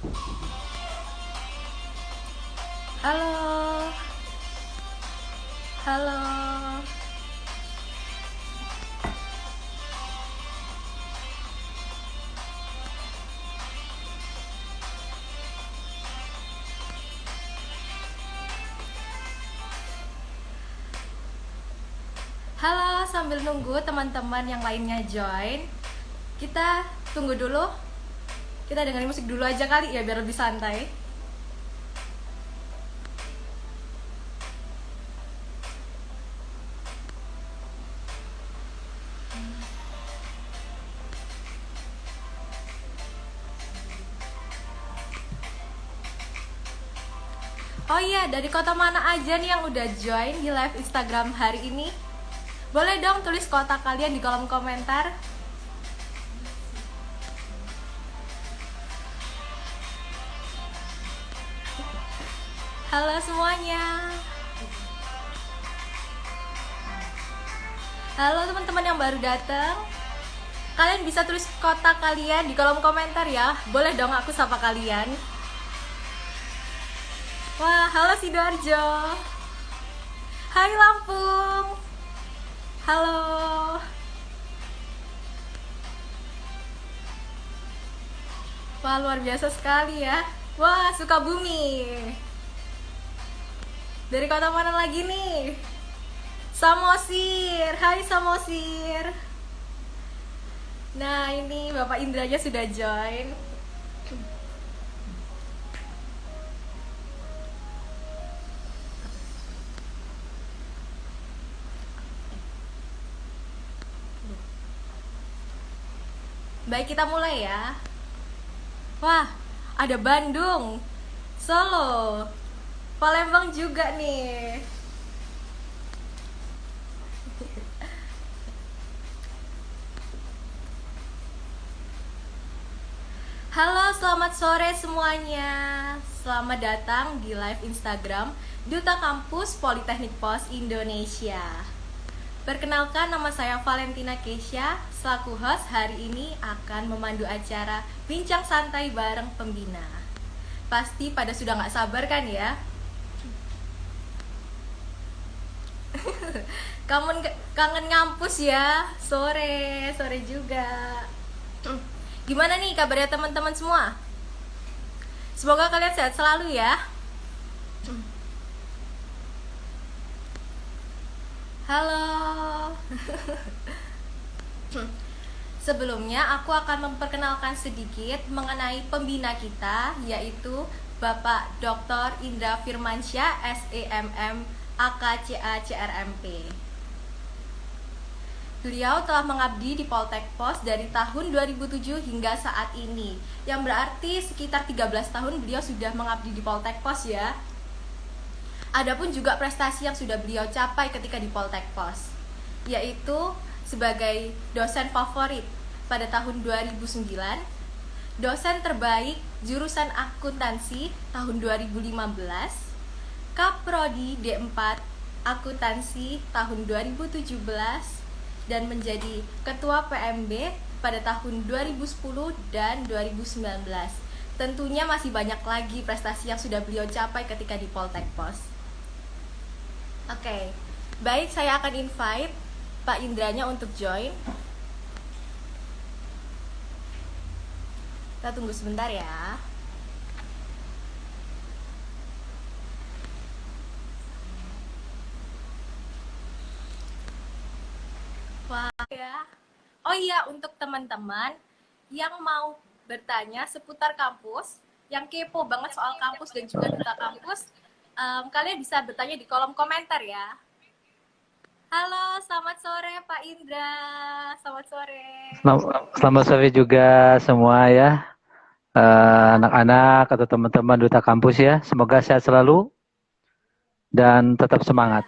Halo, halo. Halo, sambil nunggu teman-teman yang lainnya join, kita tunggu dulu. Kita dengerin musik dulu aja kali ya biar lebih santai. Oh iya, dari kota mana aja nih yang udah join di live Instagram hari ini? Boleh dong tulis kota kalian di kolom komentar. Halo semuanya. Halo teman-teman yang baru datang. Kalian bisa tulis kota kalian di kolom komentar ya. Boleh dong aku sapa kalian. Wah, halo Sidoarjo. Hai Lampung. Halo. Wah, luar biasa sekali ya. Wah, Sukabumi. Dari kota mana lagi nih? Samosir. Hai Samosir. Nah, ini Bapak Indranya sudah join. Baik, kita mulai ya. Wah, ada Bandung, Solo, Palembang juga nih. Halo, selamat sore semuanya. Selamat datang di live Instagram Duta Kampus Politeknik Pos Indonesia. Perkenalkan, nama saya Valentina Keisha. Selaku host hari ini akan memandu acara Bincang Santai bareng Pembina. Pasti pada sudah nggak sabar kan ya? Kangen ngampus ya, sore juga. Gimana nih kabarnya teman-teman semua? Semoga kalian sehat selalu ya. Halo. Sebelumnya aku akan memperkenalkan sedikit mengenai pembina kita, yaitu Bapak Dr. Indra Firmansyah, SEMM, AKCA CRMP. Beliau telah mengabdi di Poltek Pos dari tahun 2007 hingga saat ini, yang berarti sekitar 13 tahun beliau sudah mengabdi di Poltek Pos ya. Adapun juga prestasi yang sudah beliau capai ketika di Poltek Pos, yaitu sebagai dosen favorit pada tahun 2009, dosen terbaik jurusan akuntansi tahun 2015, Kaprodi D4 akuntansi tahun 2017, dan menjadi ketua PMB pada tahun 2010 dan 2019. Tentunya masih banyak lagi prestasi yang sudah beliau capai ketika di Poltek Pos. Oke, baik, saya akan invite Pak Indranya untuk join. Kita tunggu sebentar ya. Wah ya. Oh iya, untuk teman-teman yang mau bertanya seputar kampus, yang kepo banget soal kampus dan juga duta kampus, kalian bisa bertanya di kolom komentar ya. Halo, selamat sore Pak Indra. Selamat sore. Selamat sore juga semua ya, anak-anak atau teman-teman Duta Kampus ya. Semoga sehat selalu dan tetap semangat.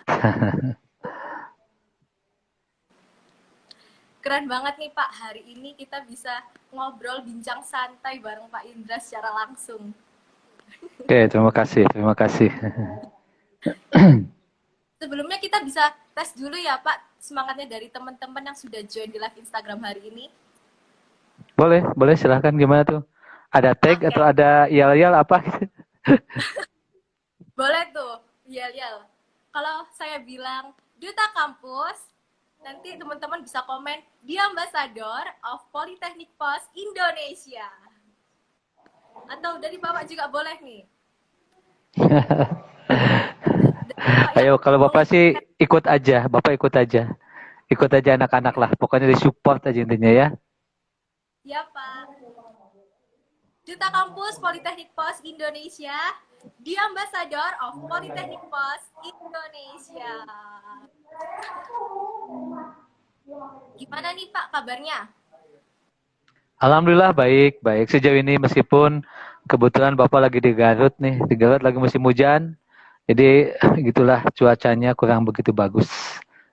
Keren banget nih Pak, hari ini kita bisa ngobrol bincang santai bareng Pak Indra secara langsung. Oke, terima kasih, terima kasih. Sebelumnya kita bisa tes dulu ya Pak, semangatnya dari teman-teman yang sudah join di live Instagram hari ini. Boleh, boleh silahkan, gimana tuh? Ada tag Oke, atau ada yel-yel apa gitu? boleh tuh. Iya, iya. Kalau saya bilang duta kampus, nanti teman-teman bisa komen The Ambassador of Polytechnic Pos Indonesia. Atau dari Bapak juga boleh nih. Dari Bapak yang Ayo, kalau meng Bapak sih ikut aja, Bapak ikut aja. Ikut aja anak-anak lah, pokoknya disupport aja intinya ya. ya Pak. Duta Kampus Politeknik Pos Indonesia, The Ambassador of Polytechnic Pos Indonesia. Gimana nih Pak kabarnya? Alhamdulillah baik, baik. Sejauh ini meskipun kebetulan Bapak lagi di Garut nih, di Garut lagi musim hujan, jadi gitulah cuacanya kurang begitu bagus,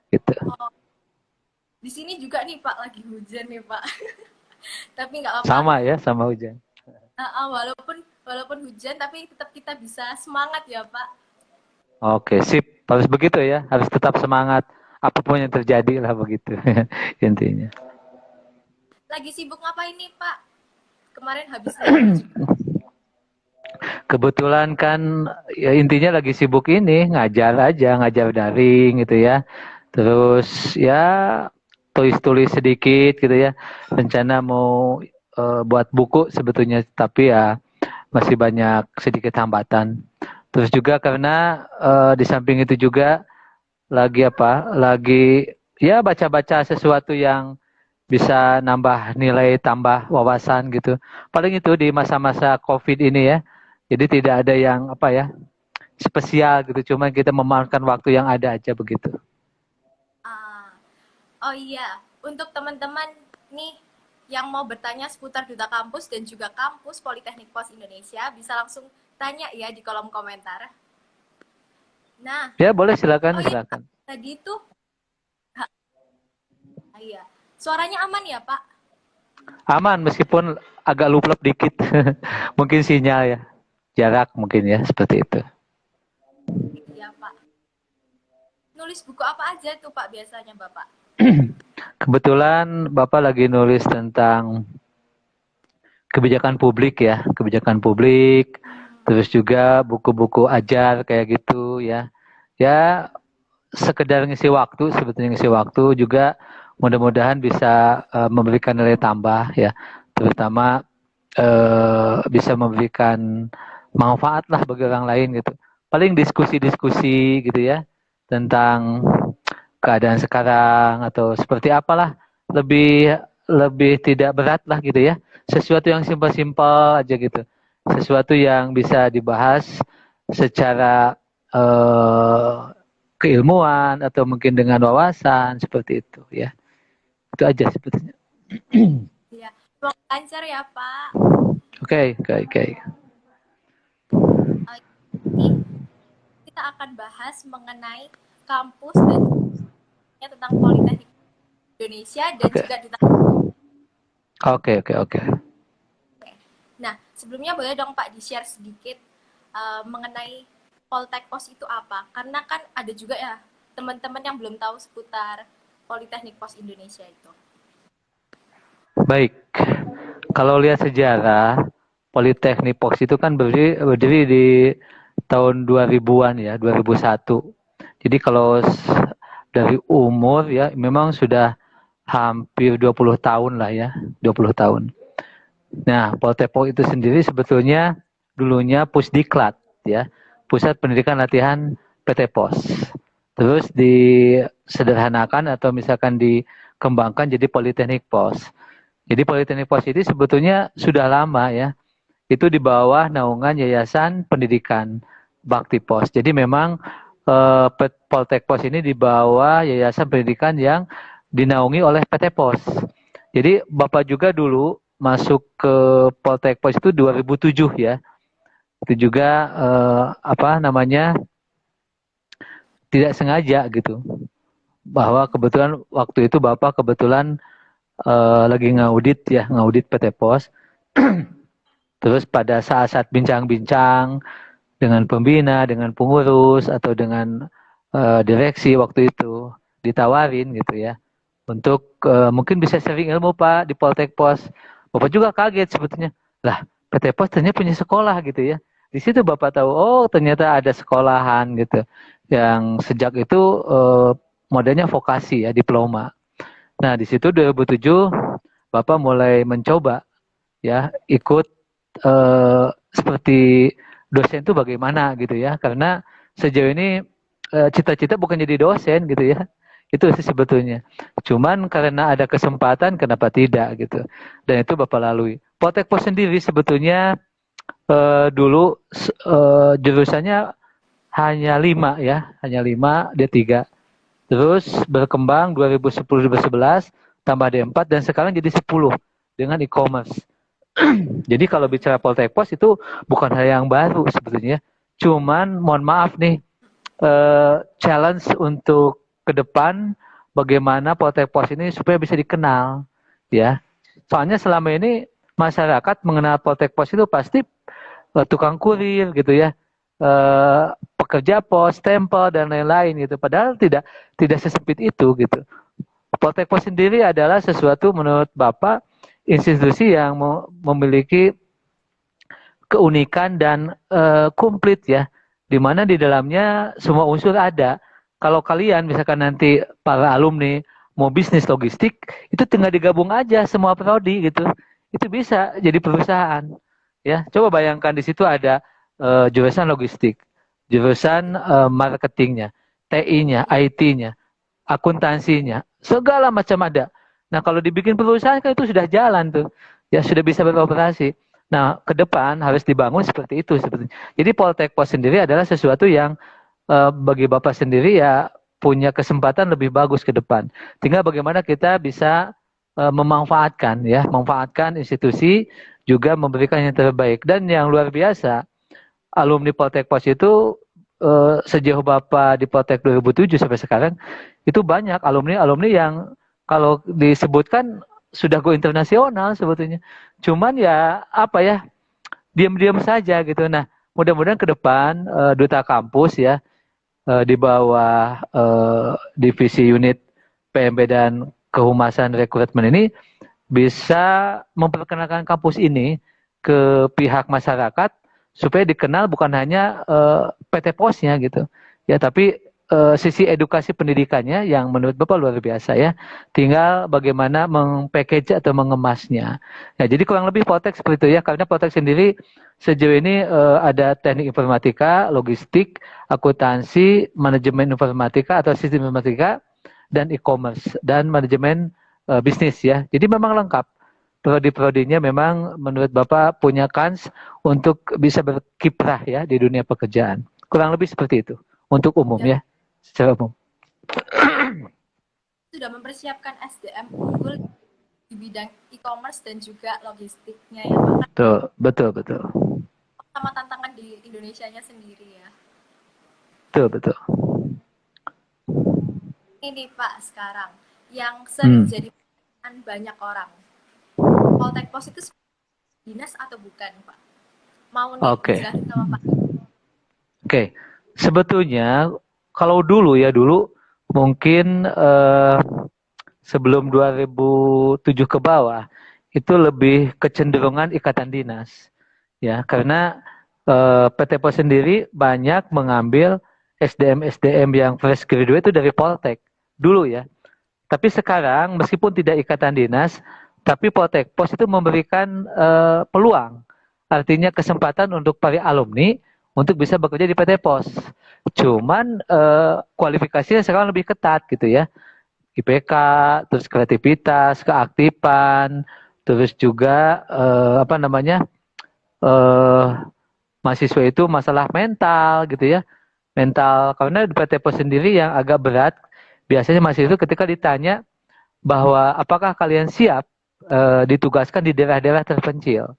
gitu. Oh, di sini juga nih Pak lagi hujan nih Pak. Tapi nggak apa-apa. Sama ya, sama hujan. Walaupun walaupun hujan tapi tetap kita bisa semangat ya Pak. Oke, sip. Harus begitu ya, harus tetap semangat. Apapun yang terjadi lah begitu intinya. Lagi sibuk ngapain nih Pak? Kemarin habis libur juga. Kebetulan kan ya intinya lagi sibuk ini ngajar aja, ngajar daring gitu ya. Terus ya tulis-tulis sedikit gitu ya. Rencana mau buat buku sebetulnya, tapi ya masih banyak sedikit hambatan. Terus juga karena di samping itu juga lagi apa? Lagi ya baca-baca sesuatu yang bisa nambah nilai, tambah wawasan gitu. Paling itu di masa-masa COVID ini ya. Jadi tidak ada yang apa ya, spesial gitu. Cuma kita memanfaatkan waktu yang ada aja begitu. Ah, oh iya, untuk teman-teman nih yang mau bertanya seputar Duta Kampus dan juga kampus Politeknik Pos Indonesia, bisa langsung tanya ya di kolom komentar. Nah, Ya boleh, silakan, oh iya, Pak, silakan. tadi tuh, iya, suaranya aman ya Pak? Aman meskipun agak luplep dikit. Mungkin sinyal ya. Jarak mungkin ya, seperti itu. Iya Pak. Nulis buku apa aja tuh Pak biasanya Bapak? Kebetulan Bapak lagi nulis tentang kebijakan publik ya, kebijakan publik, terus juga buku-buku ajar kayak gitu ya. Ya sekedar ngisi waktu, sebetulnya ngisi waktu juga mudah-mudahan bisa memberikan nilai tambah ya, terutama bisa memberikan manfaat lah bagi orang lain gitu. Paling diskusi-diskusi gitu ya tentang keadaan sekarang atau seperti apalah, lebih lebih tidak berat lah gitu ya. Sesuatu yang simpel-simpel aja gitu. Sesuatu yang bisa dibahas secara eh, keilmuan atau mungkin dengan wawasan seperti itu ya. Itu aja sebetulnya. Iya, semoga lancar ya Pak. Oke, oke, oke. Ini kita akan bahas mengenai kampus dan tentang Politeknik Indonesia dan Oke, juga Duta. oke, oke, oke. Nah, sebelumnya boleh dong Pak di-share sedikit mengenai Poltek Pos itu apa? Karena kan ada juga ya teman-teman yang belum tahu seputar Politeknik Pos Indonesia itu. Baik. Kalau lihat sejarah, Politeknik Pos itu kan berdiri di tahun 2000-an ya, 2001. Jadi kalau dari umur ya memang sudah hampir 20 tahun lah ya, 20 tahun. Nah, Poltepo itu sendiri sebetulnya dulunya Pusdiklat ya, Pusat Pendidikan Latihan PT Pos. Terus disederhanakan atau misalkan dikembangkan jadi Politeknik Pos. Jadi Politeknik Pos ini sebetulnya sudah lama ya, itu di bawah naungan Yayasan Pendidikan Bakti Pos. Jadi memang Poltek Pos ini di bawah Yayasan Pendidikan yang dinaungi oleh PT Pos. Jadi Bapak juga dulu masuk ke Poltek Pos itu 2007 ya. Itu juga apa namanya, tidak sengaja gitu. Bahwa kebetulan waktu itu Bapak kebetulan lagi ngaudit ya, ngaudit PT Pos. Terus pada saat-saat bincang-bincang dengan pembina, dengan pengurus atau dengan direksi waktu itu ditawarin gitu ya untuk mungkin bisa sharing ilmu Pak di Poltek Pos. Bapak juga kaget sebetulnya. Lah, PT Pos ternyata punya sekolah gitu ya. Di situ Bapak tahu, oh ternyata ada sekolahan gitu yang sejak itu modelnya vokasi ya, diploma. Nah, di situ 2007 Bapak mulai mencoba ya ikut seperti dosen itu bagaimana gitu ya. Karena sejauh ini cita-cita bukan jadi dosen gitu ya. Itu sih sebetulnya. Cuman karena ada kesempatan kenapa tidak gitu. Dan itu Bapak lalui. Poltekpos sendiri sebetulnya dulu jurusannya hanya 5 ya, hanya 5, D3. Terus berkembang 2010-2011 tambah D4 dan sekarang jadi 10 dengan e-commerce. Jadi kalau bicara Poltekpos itu bukan hal yang baru sebetulnya. Cuman mohon maaf nih, challenge untuk ke depan bagaimana Poltekpos ini supaya bisa dikenal ya. Soalnya selama ini masyarakat mengenal Poltekpos itu pasti tukang kurir gitu ya, pekerja pos, stempel dan lain-lain gitu. Padahal tidak sesempit itu gitu. Poltekpos sendiri adalah sesuatu menurut Bapak institusi yang memiliki keunikan dan komplit ya, di mana di dalamnya semua unsur ada. Kalau kalian misalkan nanti para alumni mau bisnis logistik, itu tinggal digabung aja semua prodi gitu, itu bisa jadi perusahaan. Ya, coba bayangkan di situ ada jurusan logistik, jurusan marketingnya, TI-nya, IT-nya, akuntansinya, segala macam ada. Nah, kalau dibikin perusahaan kan itu sudah jalan tuh, ya sudah bisa beroperasi. Nah, ke depan harus dibangun seperti itu sebetulnya. Jadi Poltekpos sendiri adalah sesuatu yang bagi Bapak sendiri ya punya kesempatan lebih bagus ke depan. Tinggal bagaimana kita bisa memanfaatkan ya, memanfaatkan institusi juga memberikan yang terbaik. Dan yang luar biasa, alumni Poltekpos itu sejauh Bapak di Poltek 2007 sampai sekarang itu banyak alumni-alumni yang kalau disebutkan sudah go internasional sebetulnya. Cuman ya apa ya, diam-diam saja gitu. Nah, mudah-mudahan ke depan duta kampus ya di bawah divisi unit PMB dan kehumasan rekrutmen ini bisa memperkenalkan kampus ini ke pihak masyarakat supaya dikenal bukan hanya PT Posnya gitu ya, tapi sisi edukasi pendidikannya yang menurut Bapak luar biasa ya. Tinggal bagaimana mengpackage atau mengemasnya. Nah, jadi kurang lebih Poltek seperti itu ya, karena Poltek sendiri sejauh ini ada teknik informatika, logistik, akuntansi, manajemen informatika atau sistem informatika, dan e-commerce dan manajemen bisnis ya. Jadi memang lengkap. Prodi-prodinya memang menurut Bapak punya kans untuk bisa berkiprah ya di dunia pekerjaan. Kurang lebih seperti itu untuk umum ya, secara umum. Sudah mempersiapkan SDM unggul di bidang e-commerce dan juga logistiknya ya Pak. Betul. Sama tantangan di Indonesianya sendiri ya. Betul. Ini Pak sekarang yang sering jadi pertanyaan banyak orang. Poltekpos itu dinas atau bukan Pak? Mau nih dijelasin sama Pak. Oke. Sebetulnya kalau dulu mungkin sebelum 2007 ke bawah itu lebih kecenderungan ikatan dinas ya, karena PT Pos sendiri banyak mengambil SDM yang fresh graduate itu dari Poltek dulu ya. Tapi sekarang meskipun tidak ikatan dinas, tapi Poltekpos itu memberikan peluang, artinya kesempatan untuk para alumni untuk bisa bekerja di PT Pos. Cuman kualifikasinya sekarang lebih ketat gitu ya. IPK, terus kreativitas, keaktifan, terus juga mahasiswa itu masalah mental gitu ya. Mental, karena di PT Pos sendiri yang agak berat, biasanya mahasiswa ketika ditanya bahwa apakah kalian siap ditugaskan di daerah-daerah terpencil.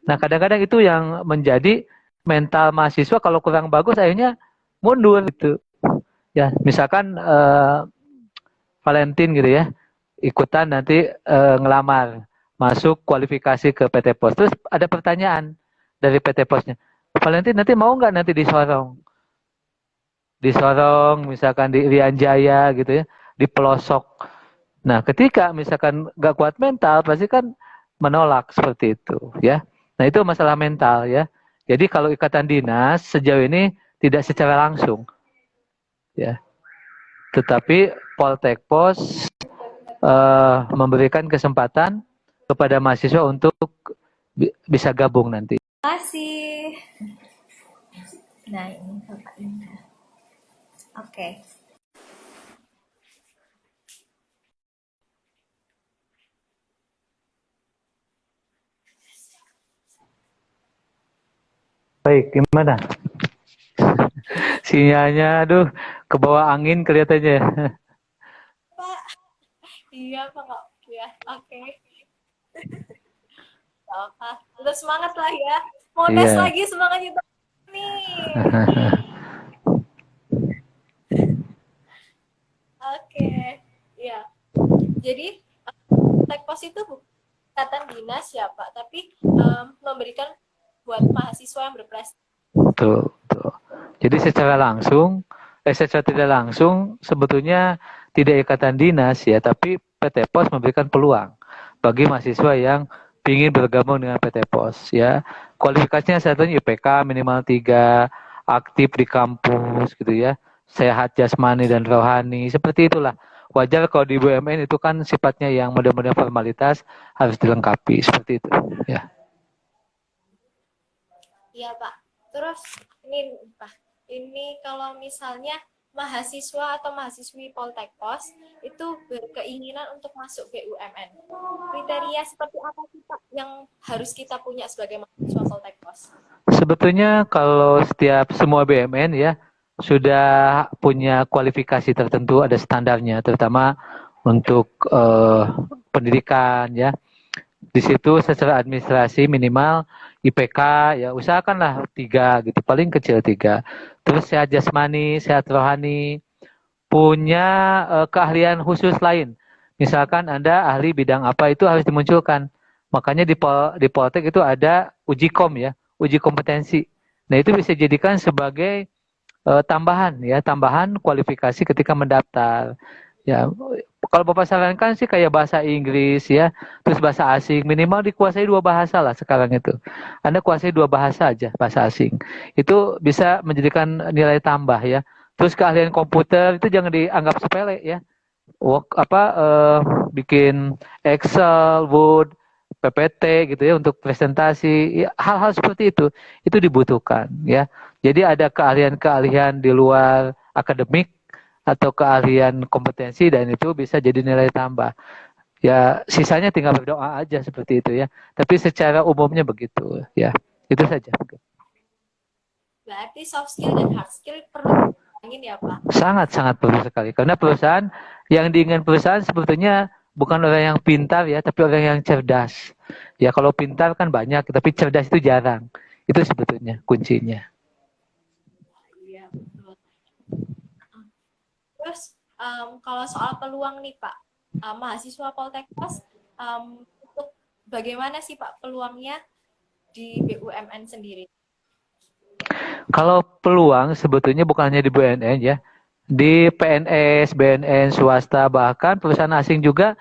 Nah, kadang-kadang itu yang menjadi mental mahasiswa kalau kurang bagus akhirnya mundur gitu. Ya, misalkan Valentin gitu ya, ikutan nanti ngelamar, masuk kualifikasi ke PT Pos. Terus ada pertanyaan dari PT Posnya, Valentin nanti mau nggak nanti disorong misalkan di Irian Jaya gitu ya, di pelosok. Nah, ketika misalkan nggak kuat mental, pasti kan menolak seperti itu ya. Nah, itu masalah mental ya. Jadi kalau ikatan dinas sejauh ini tidak secara langsung ya. Tetapi Poltekpos memberikan kesempatan kepada mahasiswa untuk bisa gabung nanti. Terima kasih. Nah, ini Bapak Indah. Oke. Baik, gimana? Sinyalnya, aduh, ke bawah angin kelihatannya. Pak. Iya, Pak. Ya, oke. Apa? Udah semangat lah ya. Mau tes Iya. lagi semangatnya nih. Oke. Ya. Jadi Tekpos itu bukan ikatan dinas ya Pak, tapi memberikan buat mahasiswa yang berprestasi. Betul, betul. Jadi secara tidak langsung sebetulnya tidak ikatan dinas ya, tapi PT Pos memberikan peluang bagi mahasiswa yang ingin bergabung dengan PT Pos ya. Kualifikasinya satunya IPK minimal 3, aktif di kampus gitu ya, sehat jasmani dan rohani, seperti itulah. Wajar kalau di BUMN itu kan sifatnya yang model-model formalitas harus dilengkapi seperti itu ya. Iya Pak. Terus ini kalau misalnya mahasiswa atau mahasiswi Poltekpos itu berkeinginan untuk masuk BUMN. Kriteria seperti apa sih Pak yang harus kita punya sebagai mahasiswa Poltekpos? Sebetulnya kalau semua BUMN ya sudah punya kualifikasi tertentu, ada standarnya, terutama untuk pendidikan ya. Di situ secara administrasi minimal IPK ya usahakanlah 3 gitu, paling kecil 3. Terus sehat jasmani, sehat rohani, punya keahlian khusus lain. Misalkan Anda ahli bidang apa itu harus dimunculkan. Makanya di Poltek itu ada uji kom ya, uji kompetensi. Nah, itu bisa dijadikan sebagai tambahan kualifikasi ketika mendaftar. Ya, kalau Bapak sarankan sih kayak bahasa Inggris ya, terus bahasa asing minimal dikuasai 2 bahasa lah sekarang itu. Anda kuasai 2 bahasa aja, bahasa asing. Itu bisa menjadikan nilai tambah ya. Terus keahlian komputer itu jangan dianggap sepele ya. Bikin Excel, Word, PPT gitu ya untuk presentasi, ya, hal-hal seperti itu dibutuhkan ya. Jadi ada keahlian-keahlian di luar akademik atau keahlian kompetensi dan itu bisa jadi nilai tambah. Ya, sisanya tinggal berdoa aja seperti itu ya. Tapi secara umumnya begitu ya. Itu saja. Berarti soft skill dan hard skill perlu dikurangin ya Pak? Sangat-sangat perlu sekali. Karena yang diinginkan perusahaan sebetulnya bukan orang yang pintar ya, tapi orang yang cerdas. Ya, kalau pintar kan banyak, tapi cerdas itu jarang. Itu sebetulnya kuncinya. Iya, betul. Terus kalau soal peluang nih Pak, mahasiswa Poltekpos untuk bagaimana sih Pak peluangnya di BUMN sendiri? Kalau peluang sebetulnya bukan hanya di BUMN ya, di PNS, BNN, swasta, bahkan perusahaan asing juga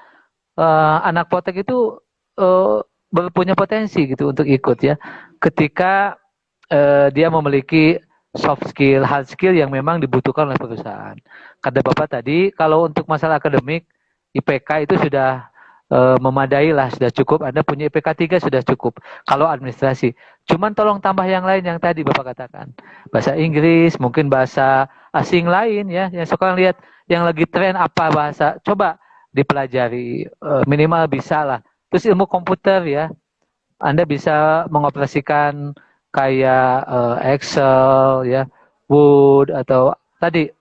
anak Poltek itu punya potensi gitu untuk ikut ya. Ketika dia memiliki soft skill, hard skill yang memang dibutuhkan oleh perusahaan. Kata Bapak tadi, kalau untuk masalah akademik, IPK itu sudah memadai lah, sudah cukup. Anda punya IPK 3 sudah cukup. Kalau administrasi. Cuman tolong tambah yang lain yang tadi Bapak katakan. Bahasa Inggris, mungkin bahasa asing lain ya. Yang sekarang lihat yang lagi tren apa bahasa. Coba dipelajari, minimal bisa lah. Terus ilmu komputer ya. Anda bisa mengoperasikan kayak Excel ya, Word atau tadi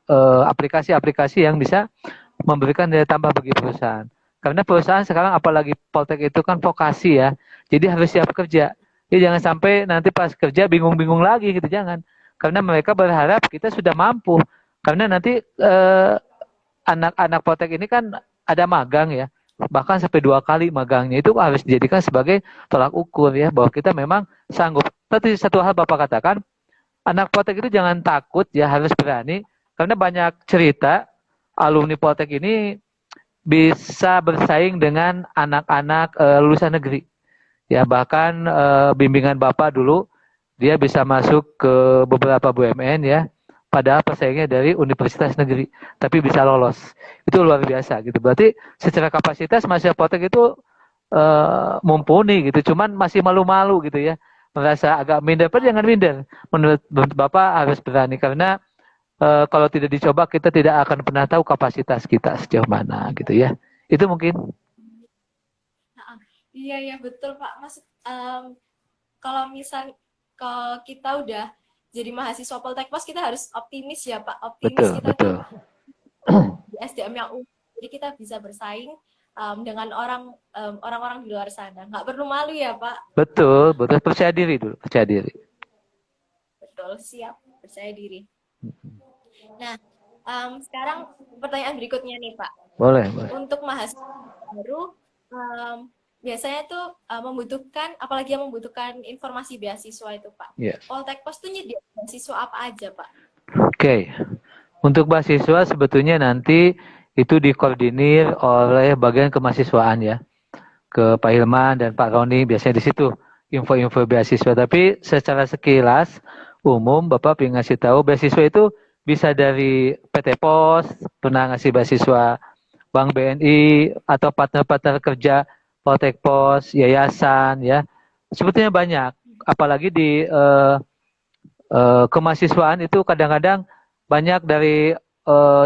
aplikasi-aplikasi yang bisa memberikan nilai tambah bagi perusahaan. Karena perusahaan sekarang apalagi Poltek itu kan vokasi ya. Jadi harus siap kerja. Jadi jangan sampai nanti pas kerja bingung-bingung lagi gitu, jangan. Karena mereka berharap kita sudah mampu. Karena nanti anak-anak Poltek ini kan ada magang ya. Bahkan sampai 2 kali magangnya itu harus dijadikan sebagai tolak ukur ya bahwa kita memang sanggup. Tapi satu hal Bapak katakan, anak Poltek itu jangan takut ya, harus berani karena banyak cerita alumni Poltek ini bisa bersaing dengan anak-anak lulusan negeri. Ya bahkan bimbingan Bapak dulu dia bisa masuk ke beberapa BUMN ya, padahal pesaingnya dari universitas negeri, tapi bisa lolos. Itu luar biasa gitu. Berarti secara kapasitas Mas Apotek itu mumpuni gitu, cuman masih malu-malu gitu ya, merasa agak minder. Tapi jangan minder. Menurut Bapak harus berani karena kalau tidak dicoba kita tidak akan pernah tahu kapasitas kita sejauh mana gitu ya. Itu mungkin. Nah, iya ya betul Pak. Maksud kalau misal kalau kita udah jadi mahasiswa Poltekpos kita harus optimis ya Pak. Optimis Betul, kita tuh betul. di SDM yang unggul. Jadi kita bisa bersaing dengan orang-orang di luar sana. Nggak perlu malu ya Pak. Betul, betul. Percaya diri dulu, percaya diri. Betul, siap. Percaya diri. Nah, sekarang pertanyaan berikutnya nih Pak. Boleh, boleh. Untuk mahasiswa baru, biasanya tuh membutuhkan, apalagi yang membutuhkan informasi beasiswa itu Pak. Yes. Poltekpos tuh nyediain beasiswa apa aja Pak? Oke. Untuk beasiswa sebetulnya nanti itu dikoordinir oleh bagian kemahasiswaan ya. Ke Pak Hilman dan Pak Roni biasanya di situ info-info beasiswa. Tapi secara sekilas umum Bapak ingin ngasih tahu beasiswa itu bisa dari PT Pos, pernah ngasih beasiswa Bank BNI atau partner-partner kerja Poltek Pos, yayasan ya. Sebetulnya banyak. Apalagi di kemahasiswaan itu kadang-kadang banyak dari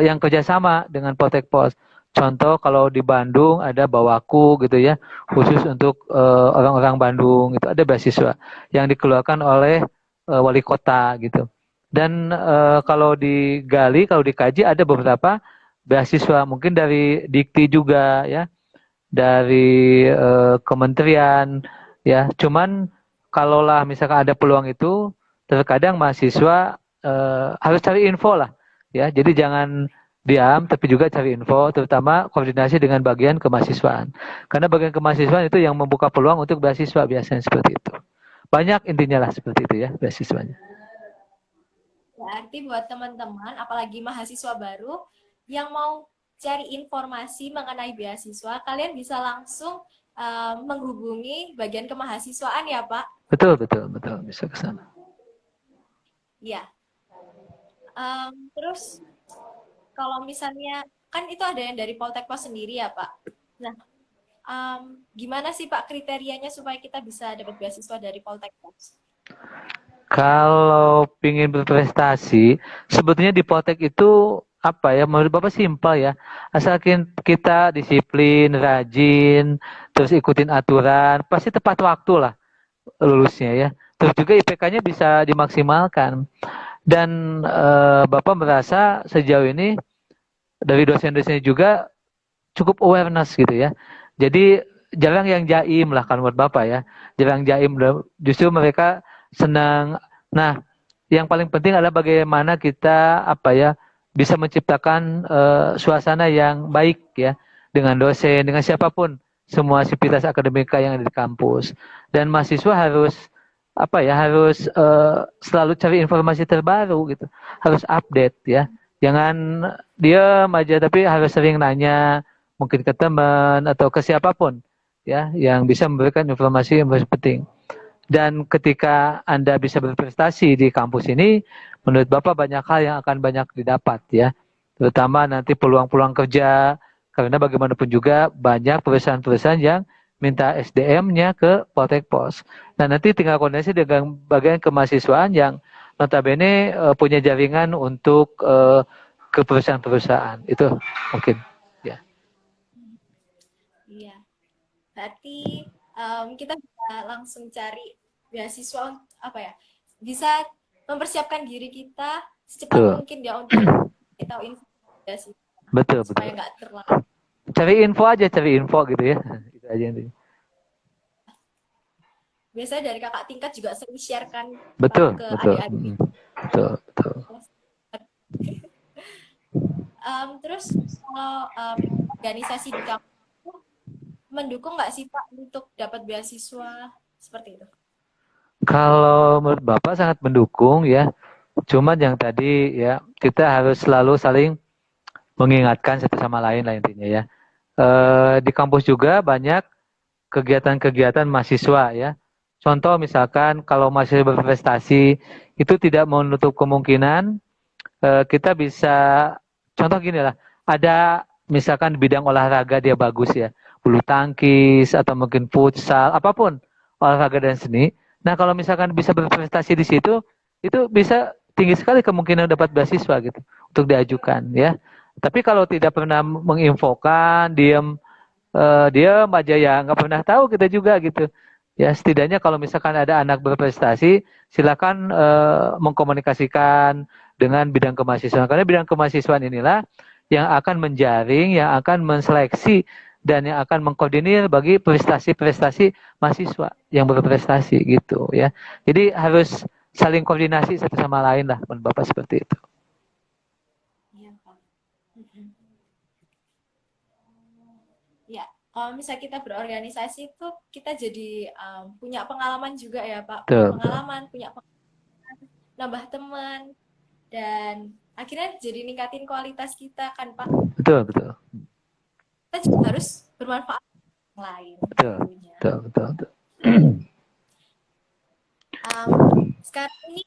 yang kerjasama dengan Poltek Pos. Contoh kalau di Bandung ada Bawaku gitu ya, khusus untuk orang-orang Bandung itu ada beasiswa yang dikeluarkan oleh wali kota gitu. Dan kalau digali, kalau dikaji ada beberapa beasiswa mungkin dari Dikti juga ya, dari kementerian ya. Cuman kalaulah misalkan ada peluang itu, terkadang mahasiswa harus cari info lah ya. Jadi jangan diam, tapi juga cari info, terutama koordinasi dengan bagian kemahasiswaan. Karena bagian kemahasiswaan itu yang membuka peluang untuk beasiswa biasanya seperti itu. Banyak intinya lah seperti itu ya beasiswanya. Berarti buat teman-teman, apalagi mahasiswa baru yang mau cari informasi mengenai beasiswa, kalian bisa langsung menghubungi bagian kemahasiswaan ya Pak? Betul, betul, betul. Bisa ke sana. Iya. Terus kalau misalnya kan itu ada yang dari Poltekpos sendiri ya Pak. Nah, gimana sih Pak kriterianya supaya kita bisa dapat beasiswa dari Poltekpos? Kalau ingin berprestasi, sebetulnya di Poltek itu apa ya? Menurut Bapak simpel ya. Asalkan kita disiplin, rajin, terus ikutin aturan, pasti tepat waktu lah lulusnya ya. Terus juga IPK-nya bisa dimaksimalkan. Dan Bapak merasa sejauh ini dari dosen-dosennya juga cukup awareness gitu ya. Jadi jarang yang jaim lah kan buat Bapak ya. Jarang jaim, justru mereka senang. Nah, yang paling penting adalah bagaimana kita apa ya bisa menciptakan suasana yang baik ya dengan dosen, dengan siapapun, semua sivitas akademika yang ada di kampus. Dan mahasiswa harus apa ya harus selalu cari informasi terbaru gitu, harus update ya. Jangan diam aja tapi harus sering nanya mungkin ke teman atau ke siapapun ya yang bisa memberikan informasi yang penting. Dan ketika Anda bisa berprestasi di kampus ini, menurut Bapak banyak hal yang akan banyak didapat ya. Terutama nanti peluang-peluang kerja, karena bagaimanapun juga banyak perusahaan-perusahaan yang minta SDM-nya ke Poltek Pos. Nah nanti tinggal koordinasi dengan bagian kemahasiswaan yang notabene punya jaringan untuk ke perusahaan-perusahaan. Itu mungkin ya. Iya. Berarti kita bisa langsung cari beasiswa apa ya? Bisa mempersiapkan diri kita secepat Betul. mungkin ya untuk kita info beasiswa. Betul, Supaya betul. nggak terlalu. Cari info aja, cari info gitu ya. Itu aja intinya. Biasanya dari kakak tingkat juga sering sharekan Betul, ke betul. adik-adik. Betul, betul. Terus kalau organisasi di kampus mendukung nggak sih Pak untuk dapat beasiswa seperti itu? Kalau menurut Bapak sangat mendukung ya. Cuman yang tadi ya kita harus selalu saling mengingatkan satu sama lain lah intinya ya. Di kampus juga banyak kegiatan-kegiatan mahasiswa ya. Contoh misalkan kalau mahasiswa berprestasi itu tidak menutup kemungkinan kita bisa, contoh gini lah, ada misalkan bidang olahraga dia bagus ya, bulu tangkis atau mungkin futsal, apapun olahraga dan seni. Nah kalau misalkan bisa berprestasi di situ, itu bisa tinggi sekali kemungkinan dapat beasiswa gitu untuk diajukan ya. Tapi kalau tidak pernah menginfokan, diam aja ya, nggak pernah tahu kita juga gitu. Ya setidaknya kalau misalkan ada anak berprestasi, silakan mengkomunikasikan dengan bidang kemahasiswaan. Karena bidang kemahasiswaan inilah yang akan menjaring, yang akan menseleksi, dan yang akan mengkoordinir bagi prestasi-prestasi mahasiswa yang berprestasi gitu ya. Jadi harus saling koordinasi satu sama lain lah, menurut Bapak seperti itu. Iya, Pak. Ya, kalau misalnya kita berorganisasi itu kita jadi punya pengalaman juga ya Pak, punya Betul, pengalaman, punya nambah teman, dan akhirnya jadi ningkatin kualitas kita kan Pak. betul, betul. Kita juga harus bermanfaat yang lain. Betul, Tentunya. betul, betul, betul. Sekarang ini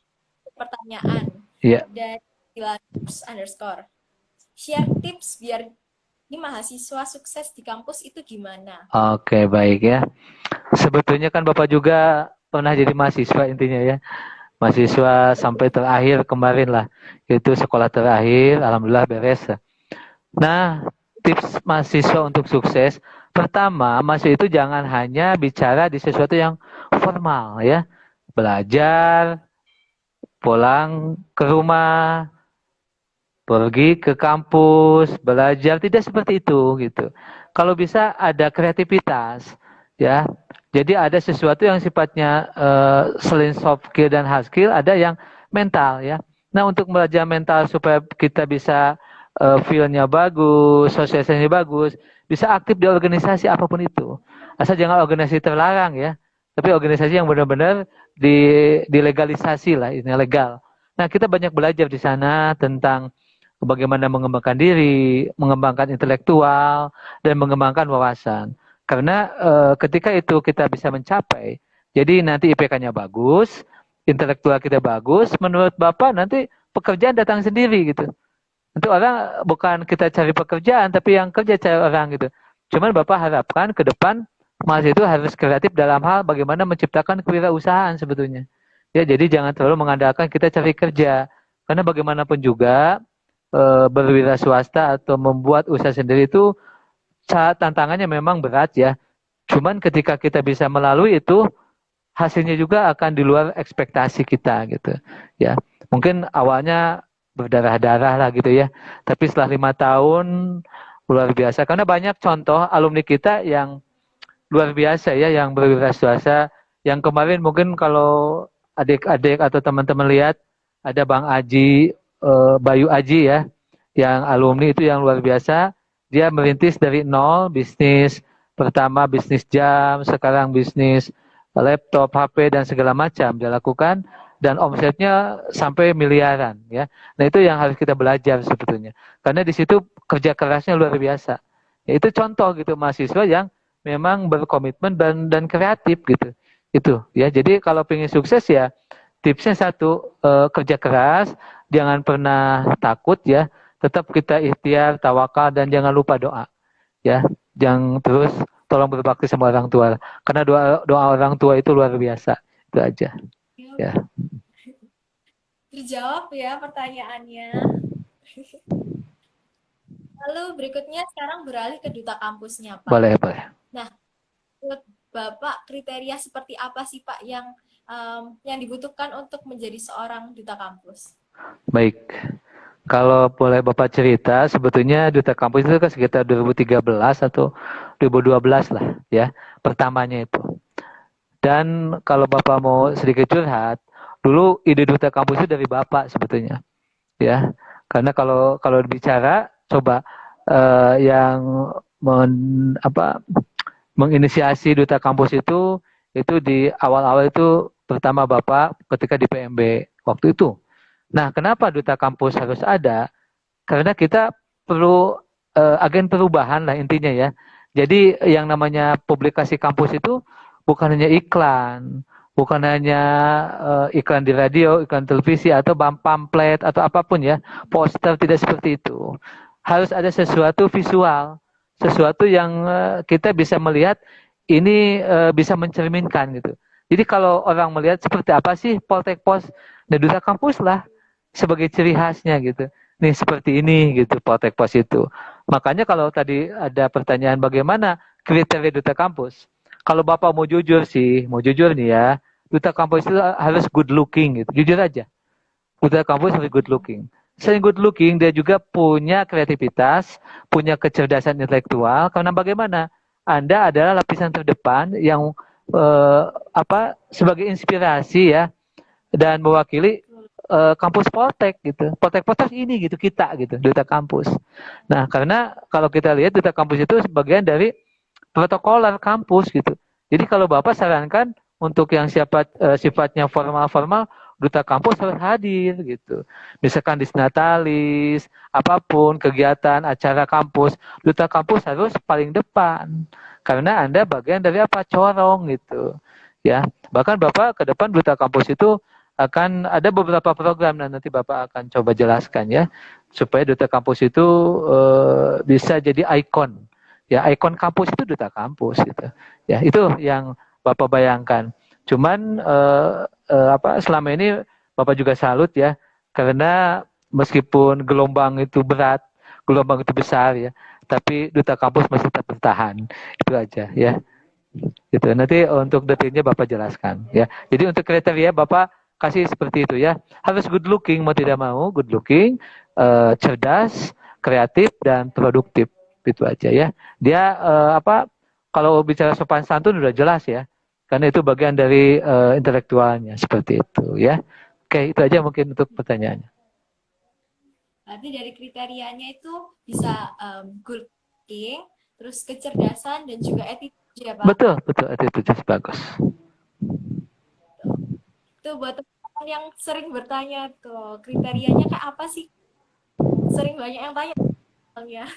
pertanyaan Iya. dari _. Share tips biar ini mahasiswa sukses di kampus itu gimana? Oke, baik ya. Sebetulnya kan Bapak juga pernah jadi mahasiswa intinya ya. Mahasiswa sampai terakhir kemarin lah. Itu sekolah terakhir, alhamdulillah beres. Nah, tips mahasiswa untuk sukses, pertama, mahasiswa itu jangan hanya bicara di sesuatu yang formal ya. Belajar, pulang ke rumah, pergi ke kampus, belajar, tidak seperti itu gitu. Kalau bisa ada kreativitas ya. Jadi ada sesuatu yang sifatnya selain soft skill dan hard skill, ada yang mental ya. Nah, untuk belajar mental supaya kita bisa feel-nya bagus, sosialisasinya bagus, bisa aktif di organisasi apapun itu. Asal jangan organisasi terlarang ya, tapi organisasi yang benar-benar dilegalisasi lah, ini legal. Nah, kita banyak belajar di sana tentang bagaimana mengembangkan diri, mengembangkan intelektual, dan mengembangkan wawasan. Karena ketika itu kita bisa mencapai, jadi nanti IPK-nya bagus, intelektual kita bagus, menurut Bapak nanti pekerjaan datang sendiri gitu. Nanti orang bukan kita cari pekerjaan, tapi yang kerja cari orang gitu. Cuman Bapak harapkan ke depan mahasiswa itu harus kreatif dalam hal bagaimana menciptakan kewirausahaan sebetulnya. Ya, jadi jangan terlalu mengandalkan kita cari kerja. Karena bagaimanapun juga berwira swasta atau membuat usaha sendiri itu tantangannya memang berat ya. Cuman ketika kita bisa melalui itu, hasilnya juga akan di luar ekspektasi kita gitu. Ya, mungkin awalnya berdarah-darah lah gitu ya. Tapi setelah 5 tahun luar biasa. Karena banyak contoh alumni kita yang luar biasa ya, yang berwira swasta. Yang kemarin mungkin kalau adik-adik atau teman-teman lihat ada Bang Aji, Bayu Aji ya, yang alumni itu yang luar biasa. Dia merintis dari nol, bisnis pertama bisnis jam, sekarang bisnis laptop, HP dan segala macam dia lakukan, dan omsetnya sampai miliaran ya. Nah itu yang harus kita belajar sebetulnya. Karena di situ kerja kerasnya luar biasa. Ya, itu contoh gitu mahasiswa yang memang berkomitmen dan kreatif gitu. Itu ya. Jadi kalau pengen sukses ya tipsnya satu, kerja keras, jangan pernah takut ya, tetap kita ikhtiar, tawakal, dan jangan lupa doa ya. Jangan terus tolong berbakti sama orang tua, karena doa orang tua itu luar biasa. Itu aja ya. Terjawab ya pertanyaannya. Lalu berikutnya sekarang beralih ke duta kampusnya Pak. Boleh, boleh. Nah, menurut Bapak kriteria seperti apa sih Pak yang dibutuhkan untuk menjadi seorang duta kampus? Baik, kalau boleh Bapak cerita, sebetulnya duta kampus itu kan sekitar 2013 atau 2012 lah ya, pertamanya itu. Dan kalau Bapak mau sedikit curhat, dulu ide duta kampus itu dari Bapak sebetulnya ya. Karena kalau bicara coba yang menginisiasi duta kampus itu di awal-awal itu pertama Bapak ketika di PMB waktu itu. Nah, kenapa duta kampus harus ada? Karena kita perlu agen perubahan lah intinya ya. Jadi yang namanya publikasi kampus itu bukan hanya iklan, bukan hanya iklan di radio, iklan televisi atau pamflet atau apapun ya, poster, tidak seperti itu. Harus ada sesuatu visual, sesuatu yang kita bisa melihat ini bisa mencerminkan gitu. Jadi kalau orang melihat seperti apa sih Poltek Pos, nah duta kampus lah sebagai ciri khasnya gitu. Nih seperti ini gitu Poltek Pos itu. Makanya kalau tadi ada pertanyaan bagaimana kriteria duta kampus, kalau Bapak mau jujur sih, mau jujur nih ya, duta kampus itu harus good looking gitu, jujur aja. Duta kampus harus good looking. Selain good looking, dia juga punya kreativitas, punya kecerdasan intelektual. Karena bagaimana? Anda adalah lapisan terdepan yang sebagai inspirasi ya dan mewakili kampus Poltek gitu. Poltek Poltek ini gitu kita gitu, duta kampus. Nah, karena kalau kita lihat duta kampus itu sebagian dari protokoler kampus gitu. Jadi kalau Bapak sarankan untuk yang sifatnya formal-formal, duta kampus harus hadir gitu. Misalkan disnatalis, apapun kegiatan acara kampus, duta kampus harus paling depan. Karena Anda bagian dari apa? Corong gitu. Ya, bahkan Bapak ke depan duta kampus itu akan ada beberapa program dan nanti Bapak akan coba jelaskan ya supaya duta kampus itu bisa jadi ikon. Ya, ikon kampus itu duta kampus gitu. Ya, itu yang Bapak bayangkan. Cuman selama ini Bapak juga salut ya karena meskipun gelombang itu berat, gelombang itu besar ya, tapi duta kampus masih tetap bertahan. Itu aja ya. Gitu. Nanti untuk detailnya Bapak jelaskan ya. Jadi untuk kriteria Bapak kasih seperti itu ya. Harus good looking mau tidak mau, good looking, cerdas, kreatif dan produktif. Itu aja ya. Dia kalau bicara sopan santun udah jelas ya. Karena itu bagian dari intelektualnya seperti itu ya. Oke, itu aja mungkin untuk pertanyaannya. Berarti dari kriterianya itu bisa good looking, terus kecerdasan dan juga attitude ya Pak? Betul, attitude bagus. Itu buat teman yang sering bertanya tuh, kriterianya kayak apa sih? Sering banyak yang tanya.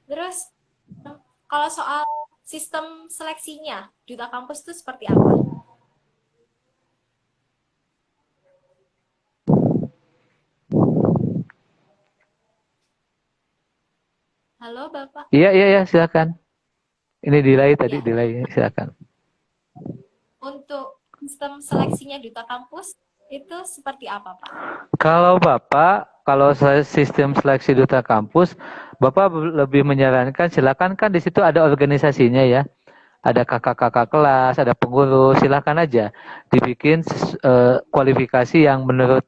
Terus kalau soal sistem seleksinya, duta kampus itu seperti apa? Halo Bapak. Iya, silakan. Ini delay tadi, delay, silakan. Untuk sistem seleksinya duta kampus itu seperti apa Pak? Kalau sistem seleksi duta kampus, Bapak lebih menyarankan silakan kan di situ ada organisasinya ya. Ada kakak-kakak kelas, ada pengurus, silakan aja dibikin kualifikasi yang menurut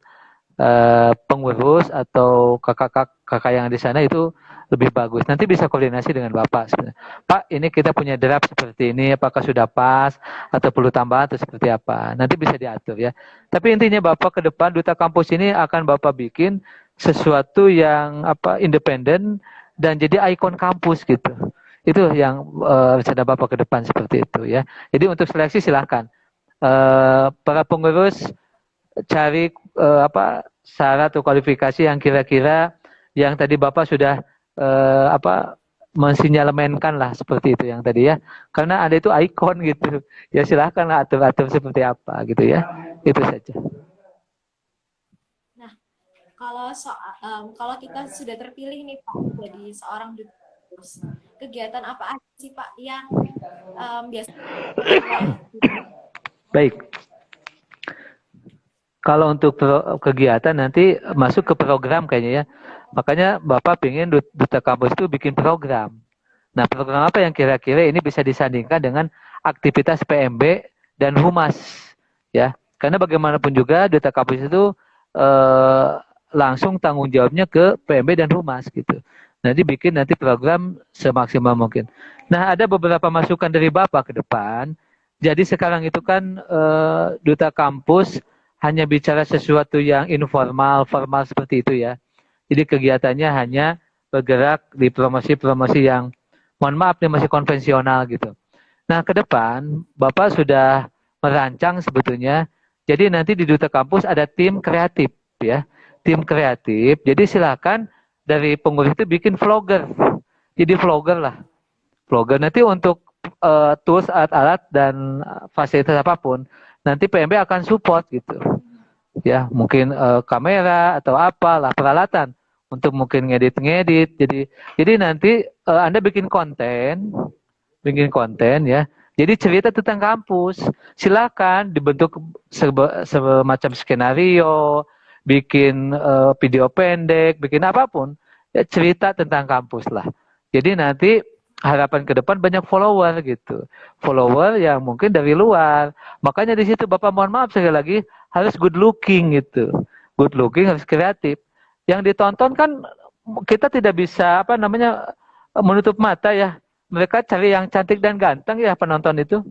pengurus atau kakak-kakak yang di sana itu lebih bagus. Nanti bisa koordinasi dengan Bapak sebenarnya. Pak, ini kita punya draft seperti ini, apakah sudah pas atau perlu tambahan atau seperti apa? Nanti bisa diatur ya. Tapi intinya Bapak ke depan duta kampus ini akan Bapak bikin sesuatu yang independen dan jadi ikon kampus gitu. Itu yang rencana Bapak ke depan seperti itu ya. Jadi untuk seleksi silahkan. Para pengurus cari syarat atau kualifikasi yang kira-kira yang tadi Bapak sudah mensinyalemenkan lah seperti itu yang tadi ya. Karena ada itu ikon gitu. Ya silahkan atur-atur seperti apa gitu ya. Itu saja. Nah, kalau kita sudah terpilih nih Pak jadi seorang duta kampus, kegiatan apa aja sih Pak yang biasa? Baik. Kalau untuk kegiatan nanti masuk ke program kayaknya ya. Makanya Bapak pengen duta kampus itu bikin program. Nah, program apa yang kira-kira ini bisa disandingkan dengan aktivitas PMB dan Humas ya. Karena bagaimanapun juga duta kampus itu langsung tanggung jawabnya ke PMB dan Humas gitu. Nanti bikin program semaksimal mungkin. Nah, ada beberapa masukan dari Bapak ke depan. Jadi sekarang itu kan duta kampus hanya bicara sesuatu yang informal, formal seperti itu ya. Jadi kegiatannya hanya bergerak di promosi-promosi yang, mohon maaf nih masih konvensional gitu. Nah ke depan Bapak sudah merancang sebetulnya. Jadi nanti di duta kampus ada tim kreatif ya, tim kreatif. Jadi silakan dari pengurus itu bikin vlogger. Jadi vlogger lah. vlogger. Nanti untuk tools, alat-alat dan fasilitas apapun, nanti PMB akan support gitu. Ya, mungkin kamera atau apalah peralatan untuk mungkin ngedit-ngedit. Jadi nanti Anda bikin konten ya. Jadi cerita tentang kampus, silakan dibentuk semacam skenario, bikin video pendek, bikin apapun, ya cerita tentang kampus lah. Jadi nanti harapan ke depan banyak follower gitu, follower yang mungkin dari luar. Makanya di situ Bapak mohon maaf sekali lagi harus good looking gitu, good looking harus kreatif. Yang ditonton kan kita tidak bisa apa namanya menutup mata ya. Mereka cari yang cantik dan ganteng ya penonton itu.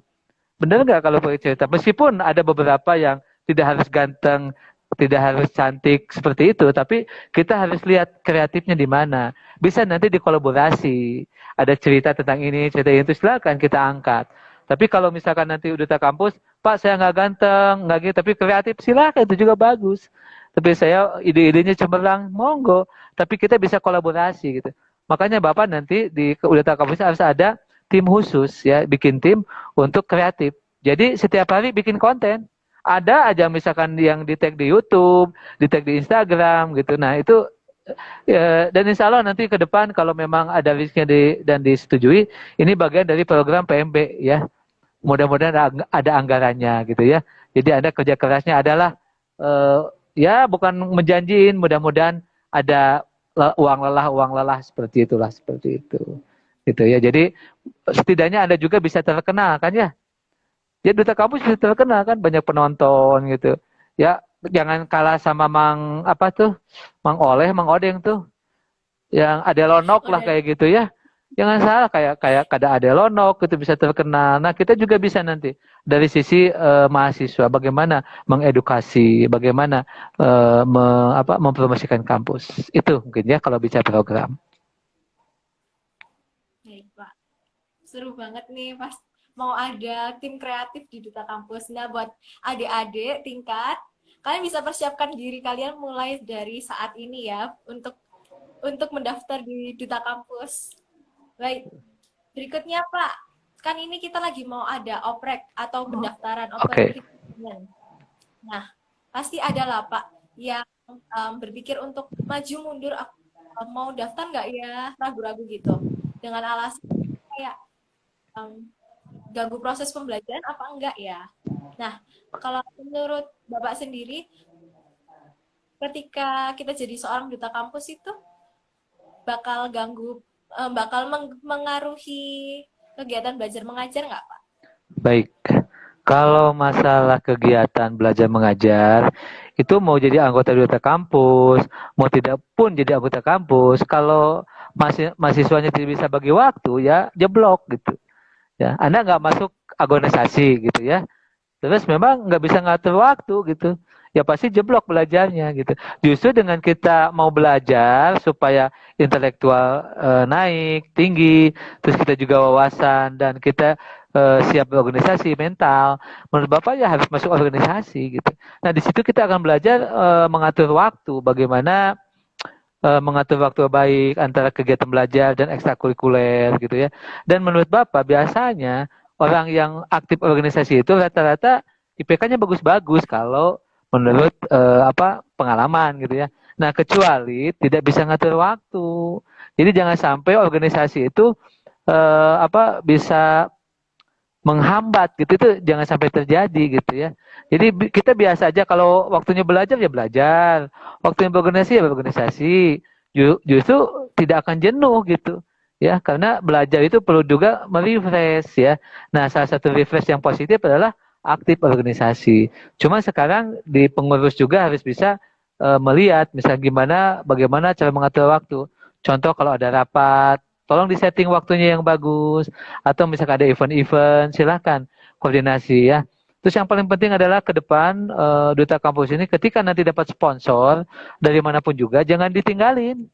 Benar nggak kalau pakai cerita? Meskipun ada beberapa yang tidak harus ganteng, tidak harus cantik seperti itu, tapi kita harus lihat kreatifnya di mana. Bisa nanti dikolaborasi. Ada cerita tentang ini, cerita itu, silakan kita angkat. Tapi kalau misalkan nanti udah tak kampus, Pak saya nggak ganteng, nggak gitu, tapi kreatif, silakan itu juga bagus. Tapi saya ide-idenya cemerlang, monggo. Tapi kita bisa kolaborasi gitu. Makanya Bapak nanti di Udata Kampus harus ada tim khusus ya, bikin tim untuk kreatif. Jadi setiap hari bikin konten. Ada aja misalkan yang di-tag di YouTube, di-tag di Instagram gitu. Nah, itu ya, dan insya Allah nanti ke depan kalau memang ada risknya dan disetujui, ini bagian dari program PMB ya. Mudah-mudahan ada anggarannya gitu ya. Jadi Anda kerja kerasnya adalah ya bukan menjanjiin, mudah-mudahan ada uang lelah seperti itulah, seperti itu gitu ya. Jadi setidaknya Anda juga bisa terkenal kan ya. Ya Duta Kampus bisa terkenal kan, banyak penonton gitu ya. Jangan kalah sama Mang apa tuh, Mang Odeng tuh yang ada lonok lah kayak gitu ya. Jangan salah kayak kada ada lonok itu bisa terkenal. Nah kita juga bisa nanti dari sisi mahasiswa bagaimana mengedukasi, bagaimana mempromosikan kampus. Itu mungkin ya kalau bicara program. Baik Pak, seru banget nih pas mau ada tim kreatif di Duta Kampus. Nah buat adik-adik tingkat, kalian bisa persiapkan diri kalian mulai dari saat ini ya untuk mendaftar di Duta Kampus. Baik, berikutnya Pak, kan ini kita lagi mau ada oprek atau pendaftaran oprek. Okay. Nah, pasti ada lah Pak yang berpikir untuk maju mundur, mau daftar nggak ya, ragu-ragu gitu. Dengan alasan kayak ganggu proses pembelajaran apa enggak ya. Nah, kalau menurut Bapak sendiri, ketika kita jadi seorang duta kampus itu bakal mengaruhi kegiatan belajar mengajar nggak Pak? Baik, kalau masalah kegiatan belajar mengajar itu mau jadi anggota duta kampus, mau tidak pun jadi anggota kampus, kalau mahasiswanya tidak bisa bagi waktu ya jeblok gitu. Ya, Anda nggak masuk organisasi gitu ya, terus memang nggak bisa ngatur waktu gitu. Ya pasti jeblok belajarnya gitu. Justru dengan kita mau belajar supaya intelektual naik tinggi, terus kita juga wawasan dan kita siap berorganisasi mental. Menurut Bapak ya harus masuk organisasi gitu. Nah di situ kita akan belajar mengatur waktu, bagaimana mengatur waktu baik antara kegiatan belajar dan ekstrakurikuler gitu ya. Dan menurut Bapak biasanya orang yang aktif organisasi itu rata-rata IPK-nya bagus-bagus kalau menurut pengalaman gitu ya. Nah, kecuali tidak bisa ngatur waktu. Jadi jangan sampai organisasi itu bisa menghambat gitu, itu jangan sampai terjadi gitu ya. Jadi kita biasa aja kalau waktunya belajar ya belajar, waktunya berorganisasi ya berorganisasi. Justru tidak akan jenuh gitu. Ya, karena belajar itu perlu juga merefresh ya. Nah, salah satu refresh yang positif adalah aktif organisasi. Cuma sekarang di pengurus juga harus bisa melihat misalnya bagaimana cara mengatur waktu. Contoh kalau ada rapat, tolong disetting waktunya yang bagus. Atau misalkan ada event-event, silakan koordinasi ya. Terus yang paling penting adalah ke depan Duta Kampus ini ketika nanti dapat sponsor dari manapun juga jangan ditinggalin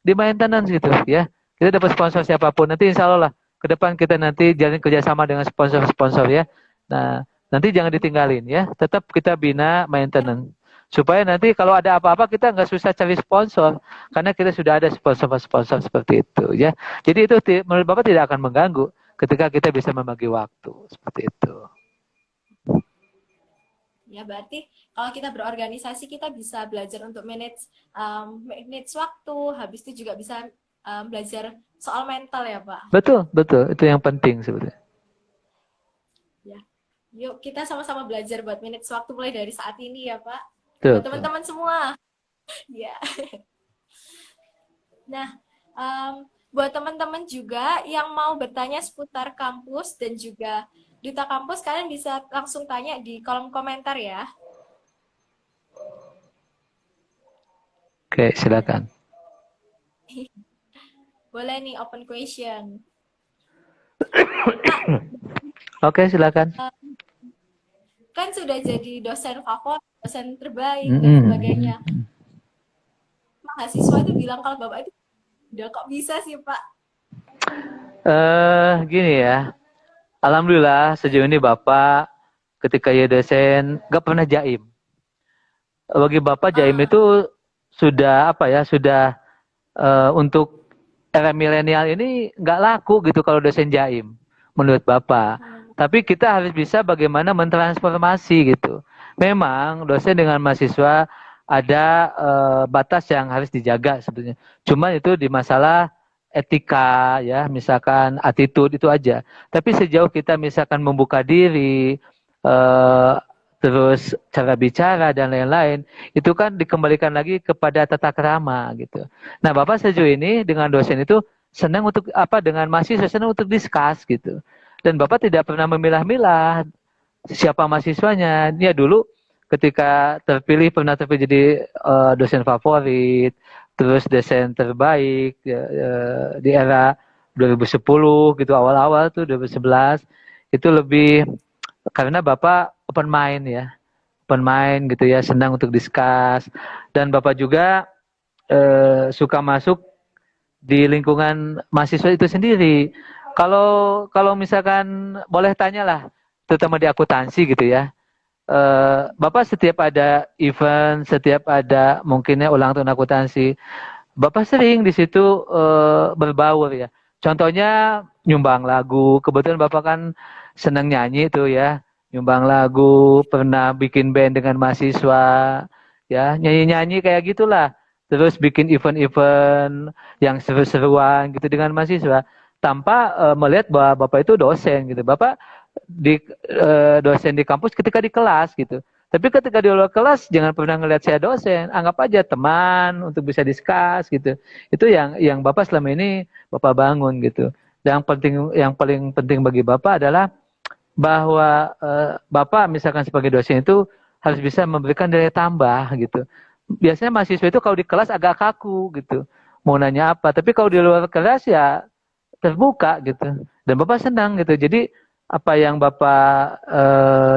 di maintenance gitu ya. Kita dapat sponsor siapapun nanti insya Allah lah ke depan kita nanti jalin kerjasama dengan sponsor-sponsor ya. Nah nanti jangan ditinggalin ya, tetap kita bina maintenance supaya nanti kalau ada apa-apa kita nggak susah cari sponsor, karena kita sudah ada sponsor-sponsor seperti itu ya. Jadi itu menurut Bapak tidak akan mengganggu ketika kita bisa membagi waktu seperti itu. Ya, berarti kalau kita berorganisasi kita bisa belajar untuk manage waktu, habis itu juga bisa belajar soal mental ya, Pak. Betul, betul. Itu yang penting sebenarnya. Ya. Yuk kita sama-sama belajar buat manage waktu mulai dari saat ini ya, Pak. Betul, Buat teman-teman semua. Ya. Nah, buat teman-teman juga yang mau bertanya seputar kampus dan juga Duta Kampus, kalian bisa langsung tanya di kolom komentar ya. Oke, silakan. Boleh nih open question. Oke, silakan. Kan sudah jadi dosen favorit, dosen terbaik dan sebagainya. Mahasiswa itu bilang kalau Bapak itu udah kok bisa sih, Pak? Gini ya. Alhamdulillah sejauh ini Bapak ketika ya dosen gak pernah jaim. Bagi Bapak jaim itu sudah apa ya, sudah untuk era milenial ini nggak laku gitu kalau dosen jaim menurut Bapak. Tapi kita harus bisa bagaimana mentransformasi gitu. Memang dosen dengan mahasiswa ada batas yang harus dijaga sebetulnya. Cuma itu di masalah etika ya, misalkan attitude itu aja. Tapi sejauh kita misalkan membuka diri, terus cara bicara dan lain-lain, itu kan dikembalikan lagi kepada tata krama gitu. Nah, Bapak sejauh ini dengan dosen itu senang untuk apa, dengan mahasiswa senang untuk discuss gitu. Dan Bapak tidak pernah memilah-milah siapa mahasiswanya. Ya dulu ketika pernah terpilih jadi dosen favorit, terus dosen terbaik di era 2010 gitu, awal-awal tuh 2011 itu lebih karena Bapak open mind ya, open mind gitu ya, senang untuk discuss, dan Bapak juga suka masuk di lingkungan mahasiswa itu sendiri. Kalau misalkan boleh tanyalah, terutama di akuntansi gitu ya, Bapak setiap ada event, setiap ada mungkinnya ulang tahun akuntansi, Bapak sering di situ berbaur ya. Contohnya nyumbang lagu, kebetulan Bapak kan senang nyanyi tuh ya, nyumbang lagu, pernah bikin band dengan mahasiswa, ya nyanyi-nyanyi kayak gitulah. Terus bikin event-event yang seru-seruan gitu dengan mahasiswa, tanpa melihat bahwa Bapak itu dosen gitu. Bapak di dosen di kampus ketika di kelas gitu. Tapi ketika di luar kelas jangan pernah ngelihat saya dosen, anggap aja teman untuk bisa discuss gitu. Itu yang Bapak selama ini Bapak bangun gitu. Yang paling penting bagi Bapak adalah bahwa Bapak misalkan sebagai dosen itu harus bisa memberikan nilai tambah gitu. Biasanya mahasiswa itu kalau di kelas agak kaku gitu, mau nanya apa. Tapi kalau di luar kelas ya terbuka gitu. Dan Bapak senang gitu. Jadi apa yang Bapak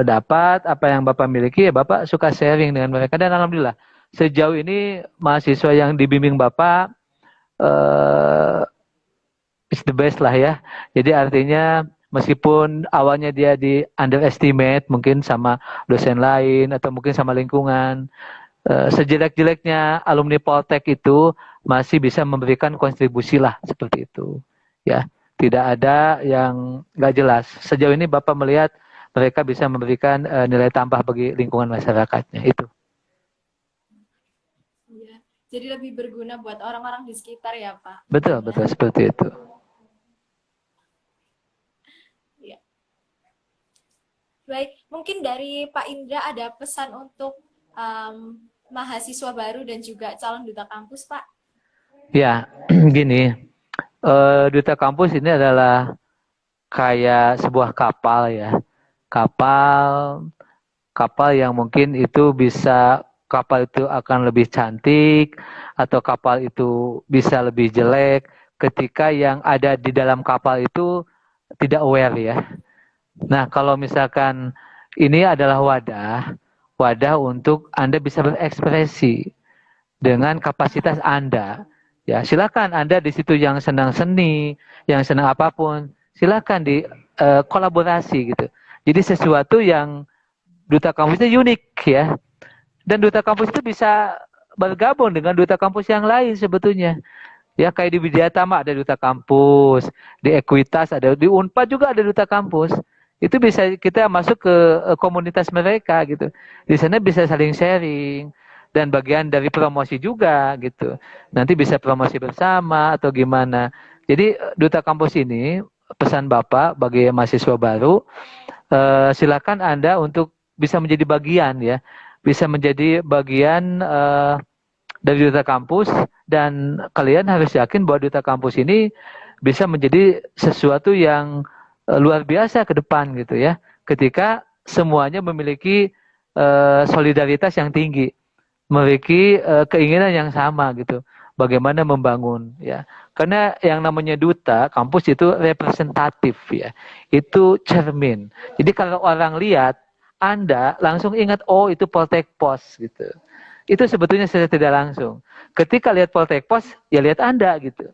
dapat, apa yang Bapak miliki, ya Bapak suka sharing dengan mereka. Dan alhamdulillah sejauh ini mahasiswa yang dibimbing Bapak is the best lah ya. Jadi artinya meskipun awalnya dia di underestimate mungkin sama dosen lain atau mungkin sama lingkungan, sejelek-jeleknya alumni Poltek itu masih bisa memberikan kontribusi lah seperti itu ya. Tidak ada yang nggak jelas. Sejauh ini Bapak melihat mereka bisa memberikan nilai tambah bagi lingkungan masyarakatnya itu. Ya, jadi lebih berguna buat orang-orang di sekitar ya Pak. Betul, betul seperti itu. Ya. Baik, mungkin dari Pak Indra ada pesan untuk mahasiswa baru dan juga calon duta kampus Pak? Ya, gini. Duta kampus ini adalah kayak sebuah kapal ya, kapal yang mungkin itu bisa, kapal itu akan lebih cantik atau kapal itu bisa lebih jelek ketika yang ada di dalam kapal itu tidak aware ya. Nah, kalau misalkan ini adalah wadah untuk Anda bisa berekspresi dengan kapasitas Anda. Ya, silakan Anda di situ yang senang seni, yang senang apapun, silakan di kolaborasi gitu. Jadi sesuatu yang duta kampus itu unik ya. Dan duta kampus itu bisa bergabung dengan duta kampus yang lain sebetulnya. Ya kayak di Widyatama ada duta kampus, di Ekuitas ada, di Unpad juga ada duta kampus. Itu bisa kita masuk ke komunitas mereka gitu. Di sana bisa saling sharing dan bagian dari promosi juga gitu. Nanti bisa promosi bersama atau gimana. Jadi duta kampus ini pesan Bapak bagi mahasiswa baru, silakan Anda untuk bisa menjadi bagian ya. Bisa menjadi bagian dari duta kampus, dan kalian harus yakin bahwa duta kampus ini bisa menjadi sesuatu yang luar biasa ke depan gitu ya. Ketika semuanya memiliki solidaritas yang tinggi, memiliki keinginan yang sama gitu. Bagaimana membangun ya. Karena yang namanya duta kampus itu representatif ya. Itu cermin. Jadi kalau orang lihat Anda langsung ingat, oh itu Poltekpos gitu. Itu sebetulnya secara tidak langsung. Ketika lihat Poltekpos, ya lihat Anda gitu.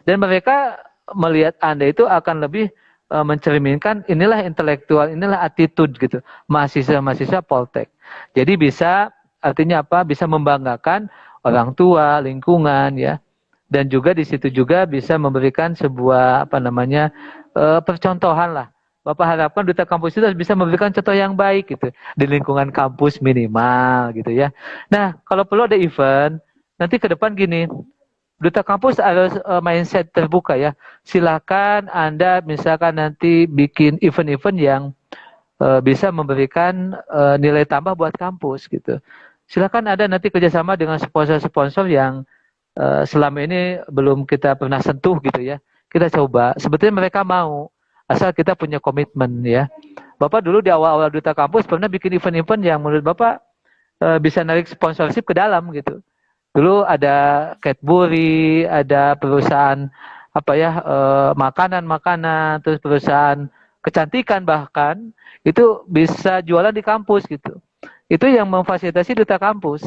Dan mereka melihat Anda itu akan lebih mencerminkan inilah intelektual, inilah attitude gitu. Mahasiswa-mahasiswa Poltek. Jadi bisa, artinya apa? Bisa membanggakan orang tua, lingkungan ya. Dan juga di situ juga bisa memberikan sebuah apa namanya percontohan lah. Bapak harapkan duta kampus itu bisa memberikan contoh yang baik gitu di lingkungan kampus minimal gitu ya. Nah, kalau perlu ada event, nanti ke depan gini, duta kampus harus mindset terbuka ya. Silakan Anda misalkan nanti bikin event-event yang bisa memberikan nilai tambah buat kampus gitu. Silakan ada nanti kerjasama dengan sponsor-sponsor yang selama ini belum kita pernah sentuh gitu ya. Kita coba. Sebetulnya mereka mau. Asal kita punya komitmen ya. Bapak dulu di awal-awal duta kampus pernah bikin event-event yang menurut Bapak bisa narik sponsorship ke dalam gitu. Dulu ada Cadbury, ada perusahaan apa ya makanan-makanan, terus perusahaan kecantikan bahkan itu bisa jualan di kampus gitu. Itu yang memfasilitasi duta kampus.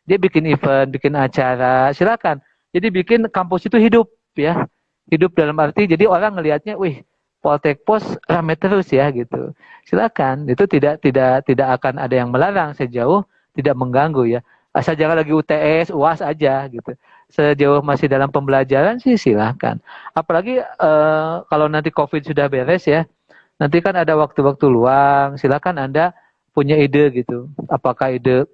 Dia bikin event, bikin acara, silakan. Jadi bikin kampus itu hidup ya. Hidup dalam arti jadi orang ngelihatnya, wih, Poltekpos rame terus ya gitu. Silakan, itu tidak akan ada yang melarang sejauh tidak mengganggu ya. Asal jangan lagi UTS, UAS aja gitu. Sejauh masih dalam pembelajaran sih silakan. Apalagi kalau nanti COVID sudah beres ya, nanti kan ada waktu-waktu luang, silakan Anda punya ide gitu. Apakah ide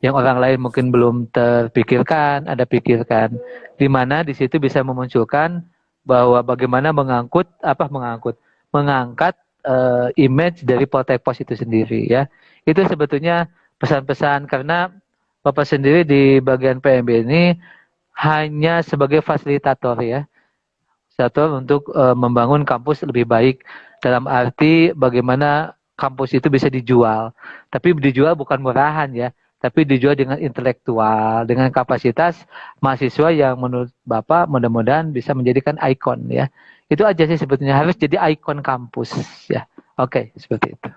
yang orang lain mungkin belum terpikirkan, Anda pikirkan. Di mana di situ bisa memunculkan bahwa bagaimana mengangkat image dari Poltekpos itu sendiri ya. Itu sebetulnya pesan-pesan karena Bapak sendiri di bagian PMB ini hanya sebagai fasilitator ya. Fasilitator untuk membangun kampus lebih baik dalam arti bagaimana kampus itu bisa dijual. Tapi dijual bukan murahan ya, tapi dijual dengan intelektual, dengan kapasitas mahasiswa yang menurut Bapak mudah-mudahan bisa menjadikan ikon ya. Itu aja sih sebetulnya, harus jadi ikon kampus ya. Oke, seperti itu.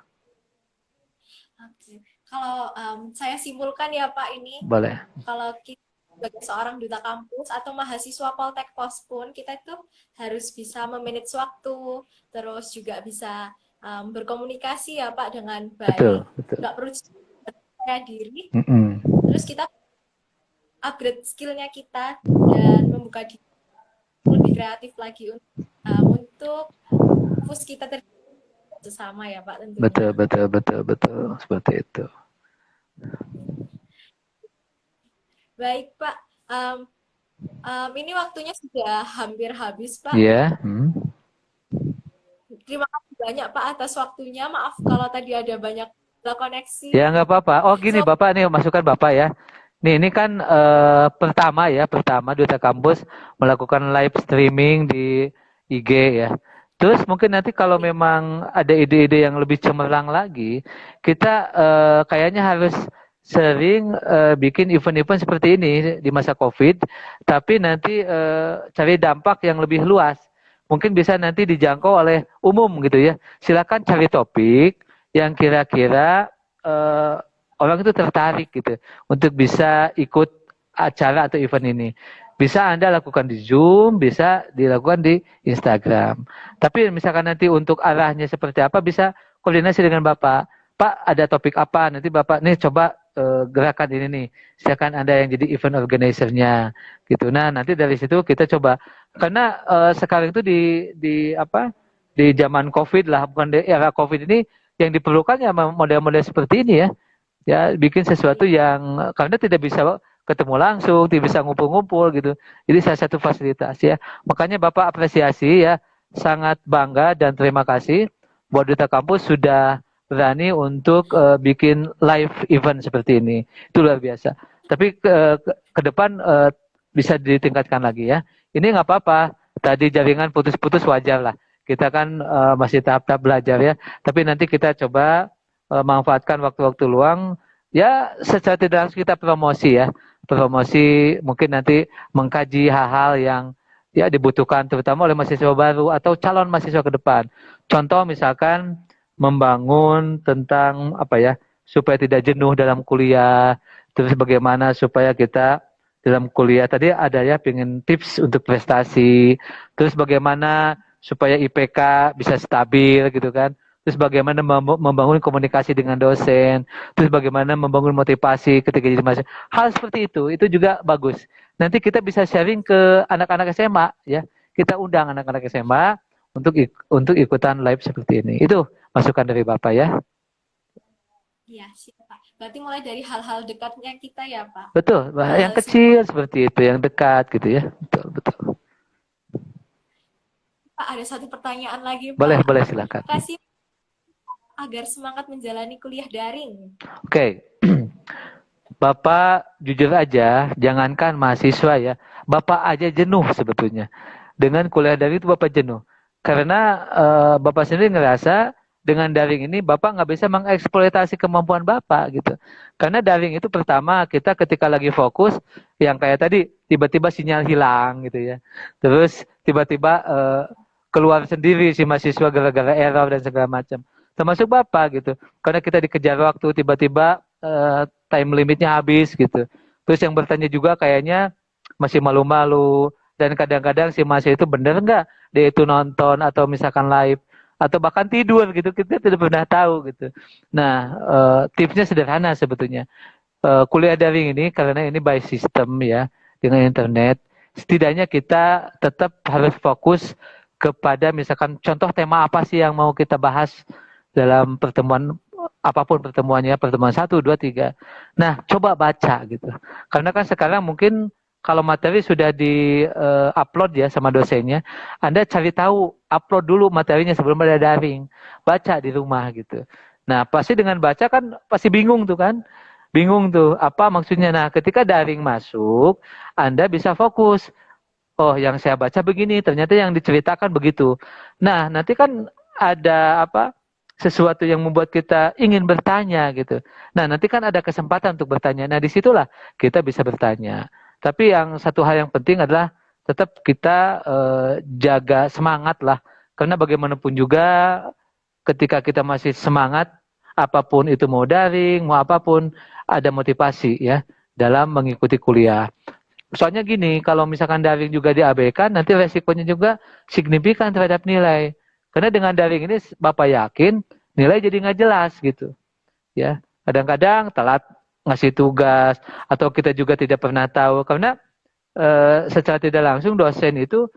Oke. Kalau saya simpulkan ya Pak ini, Boleh. kalau kita sebagai seorang duta kampus atau mahasiswa Poltekpos pun kita itu harus bisa memanage waktu, terus juga bisa berkomunikasi ya Pak dengan baik. Betul. Nggak perlu percaya diri. Mm-mm. Terus kita upgrade skillnya kita dan membuka diri lebih kreatif lagi untuk fokus kita bersama ya Pak tentunya. Betul seperti itu. Baik Pak, ini waktunya sudah hampir habis Pak. Iya. Terima kasih banyak Pak atas waktunya. Maaf kalau tadi ada banyak koneksi. Ya nggak apa-apa. Oh gini Bapak nih masukan Bapak ya. Nih ini kan pertama Duta Kampus melakukan live streaming di IG ya. Terus mungkin nanti kalau memang ada ide-ide yang lebih cemerlang lagi, kita kayaknya harus sering bikin event-event seperti ini di masa COVID, tapi nanti cari dampak yang lebih luas. Mungkin bisa nanti dijangkau oleh umum gitu ya. Silakan cari topik yang kira-kira orang itu tertarik gitu untuk bisa ikut acara atau event ini. Bisa Anda lakukan di Zoom, bisa dilakukan di Instagram. Tapi misalkan nanti untuk arahnya seperti apa, bisa koordinasi dengan Bapak. Pak, ada topik apa? Nanti Bapak nih coba gerakan ini nih, silakan Anda yang jadi event organizer-nya gitu. Nah, nanti dari situ kita coba karena sekarang itu di apa? Di zaman Covid lah, bukan di era Covid ini yang diperlukan ya model-model seperti ini ya. Ya, bikin sesuatu yang karena tidak bisa ketemu langsung, tidak bisa ngumpul-ngumpul gitu. Jadi salah satu fasilitas ya. Makanya Bapak apresiasi ya, sangat bangga dan terima kasih buat Duta Kampus sudah berani untuk bikin live event seperti ini. Itu luar biasa. Tapi ke depan bisa ditingkatkan lagi ya. Ini nggak apa-apa. Tadi jaringan putus-putus wajar lah. Kita kan masih tahap-tahap belajar ya. Tapi nanti kita coba manfaatkan waktu-waktu luang ya secara tidak langsung kita promosi ya. Promosi mungkin nanti mengkaji hal-hal yang ya dibutuhkan terutama oleh mahasiswa baru atau calon mahasiswa ke depan. Contoh misalkan membangun tentang apa ya supaya tidak jenuh dalam kuliah, terus bagaimana supaya kita dalam kuliah tadi ada ya pengen tips untuk prestasi, terus bagaimana supaya IPK bisa stabil gitu kan. Terus bagaimana membangun komunikasi dengan dosen, terus bagaimana membangun motivasi ketika jadi mahasiswa. Hal seperti itu juga bagus. Nanti kita bisa sharing ke anak-anak SMA ya. Kita undang anak-anak SMA untuk ikutan live seperti ini. Itu masukan dari Bapak ya. Iya, siap, Pak. Berarti mulai dari hal-hal dekatnya kita ya, Pak. Betul, yang Hal-hal kecil simpel. seperti itu, yang dekat gitu ya. Betul, betul. Pak, ada satu pertanyaan lagi, Boleh, Pak. boleh silakan. Kasih agar semangat menjalani kuliah daring. Oke. Bapak jujur aja, jangankan mahasiswa ya, Bapak aja jenuh sebetulnya. Dengan kuliah daring itu Bapak jenuh. Karena Bapak sendiri ngerasa dengan daring ini Bapak nggak bisa mengeksploitasi kemampuan Bapak gitu. Karena daring itu pertama kita ketika lagi fokus, yang kayak tadi tiba-tiba sinyal hilang gitu ya. Terus tiba-tiba keluar sendiri si mahasiswa gara-gara error dan segala macam. Termasuk Bapak gitu. Karena kita dikejar waktu tiba-tiba time limitnya habis gitu. Terus yang bertanya juga kayaknya masih malu-malu dan kadang-kadang si mahasiswa itu bener nggak dia itu nonton atau misalkan live atau bahkan tidur gitu kita tidak pernah tahu gitu. Nah tipsnya sederhana sebetulnya. Kuliah daring ini karena ini by system ya dengan internet setidaknya kita tetap harus fokus kepada misalkan contoh tema apa sih yang mau kita bahas dalam pertemuan apapun pertemuannya, pertemuan 1, 2, 3. Nah, coba baca gitu. Karena kan sekarang mungkin kalau materi sudah di-upload ya sama dosennya, Anda cari tahu, upload dulu materinya sebelum ada daring. Baca di rumah gitu. Nah, pasti dengan baca kan pasti bingung tuh kan. Bingung tuh, apa maksudnya. Nah, ketika daring masuk, Anda bisa fokus. Oh, yang saya baca begini, ternyata yang diceritakan begitu. Nah, nanti kan ada apa? Sesuatu yang membuat kita ingin bertanya gitu. Nah, nanti kan ada kesempatan untuk bertanya. Nah, disitulah kita bisa bertanya. Tapi yang satu hal yang penting adalah tetap kita jaga semangat lah. Karena bagaimanapun juga ketika kita masih semangat, apapun itu mau daring, mau apapun, ada motivasi ya dalam mengikuti kuliah. Soalnya gini, kalau misalkan daring juga diabaikan, nanti resikonya juga signifikan terhadap nilai. Karena dengan daring ini Bapak yakin nilai jadi nggak jelas gitu. Ya, kadang-kadang telat ngasih tugas atau kita juga tidak pernah tahu karena secara tidak langsung dosen itu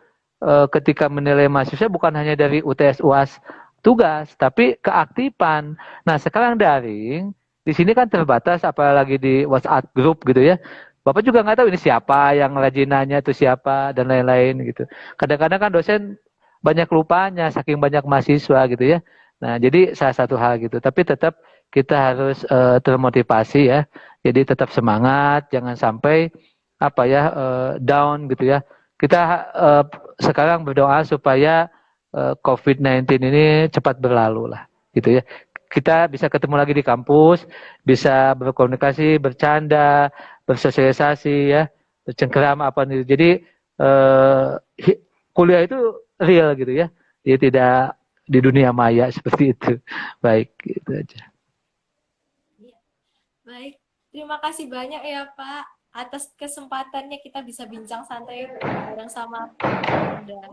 ketika menilai mahasiswa bukan hanya dari UTS UAS tugas, tapi keaktifan. Nah, sekarang daring di sini kan terbatas apalagi di WhatsApp grup gitu ya. Bapak juga nggak tahu ini siapa yang rajinannya itu siapa dan lain-lain gitu. Kadang-kadang kan dosen banyak lupanya saking banyak mahasiswa gitu ya. Nah, jadi salah satu hal gitu. Tapi tetap kita harus termotivasi ya. Jadi tetap semangat, jangan sampai apa ya down gitu ya. Kita sekarang berdoa supaya COVID-19 ini cepat berlalu lah gitu ya. Kita bisa ketemu lagi di kampus, bisa berkomunikasi, bercanda, bersosialisasi ya, bercengkerama apa nih. Jadi kuliah itu real gitu ya. Dia tidak di dunia maya seperti itu. Baik, gitu aja. Baik, terima kasih banyak ya Pak atas kesempatannya kita bisa bincang santai bareng sama Anda.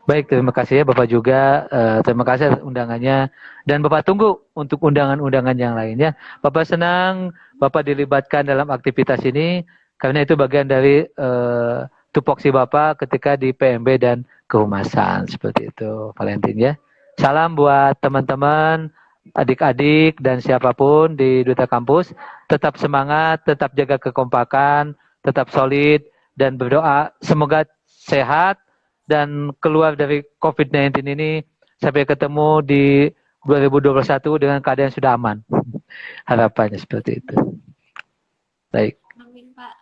Baik, terima kasih ya Bapak juga. Terima kasih atas undangannya. Dan Bapak tunggu untuk undangan-undangan yang lainnya. Bapak senang Bapak dilibatkan dalam aktivitas ini karena itu bagian dari tupoksi Bapak ketika di PMB dan kehumasan. Seperti itu, Valentin ya. Salam buat teman-teman, adik-adik, dan siapapun di Duta Kampus. Tetap semangat, tetap jaga kekompakan, tetap solid, dan berdoa semoga sehat dan keluar dari COVID-19 ini sampai ketemu di 2021 dengan keadaan yang sudah aman. Harapannya seperti itu. Baik, Amin, Pak.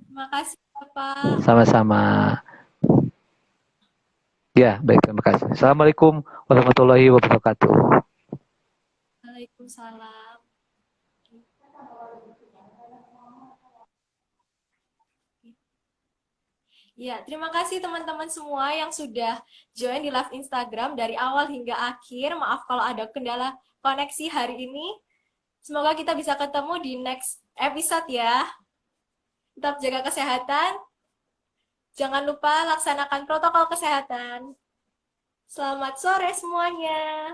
Terima kasih, Bapak. sama-sama. Ya, baik, terima kasih. Assalamualaikum warahmatullahi wabarakatuh. Waalaikumsalam. Ya, terima kasih teman-teman semua yang sudah join di live Instagram dari awal hingga akhir. Maaf kalau ada kendala koneksi hari ini. Semoga kita bisa ketemu di next episode ya. Tetap jaga kesehatan. Jangan lupa laksanakan protokol kesehatan. Selamat sore semuanya.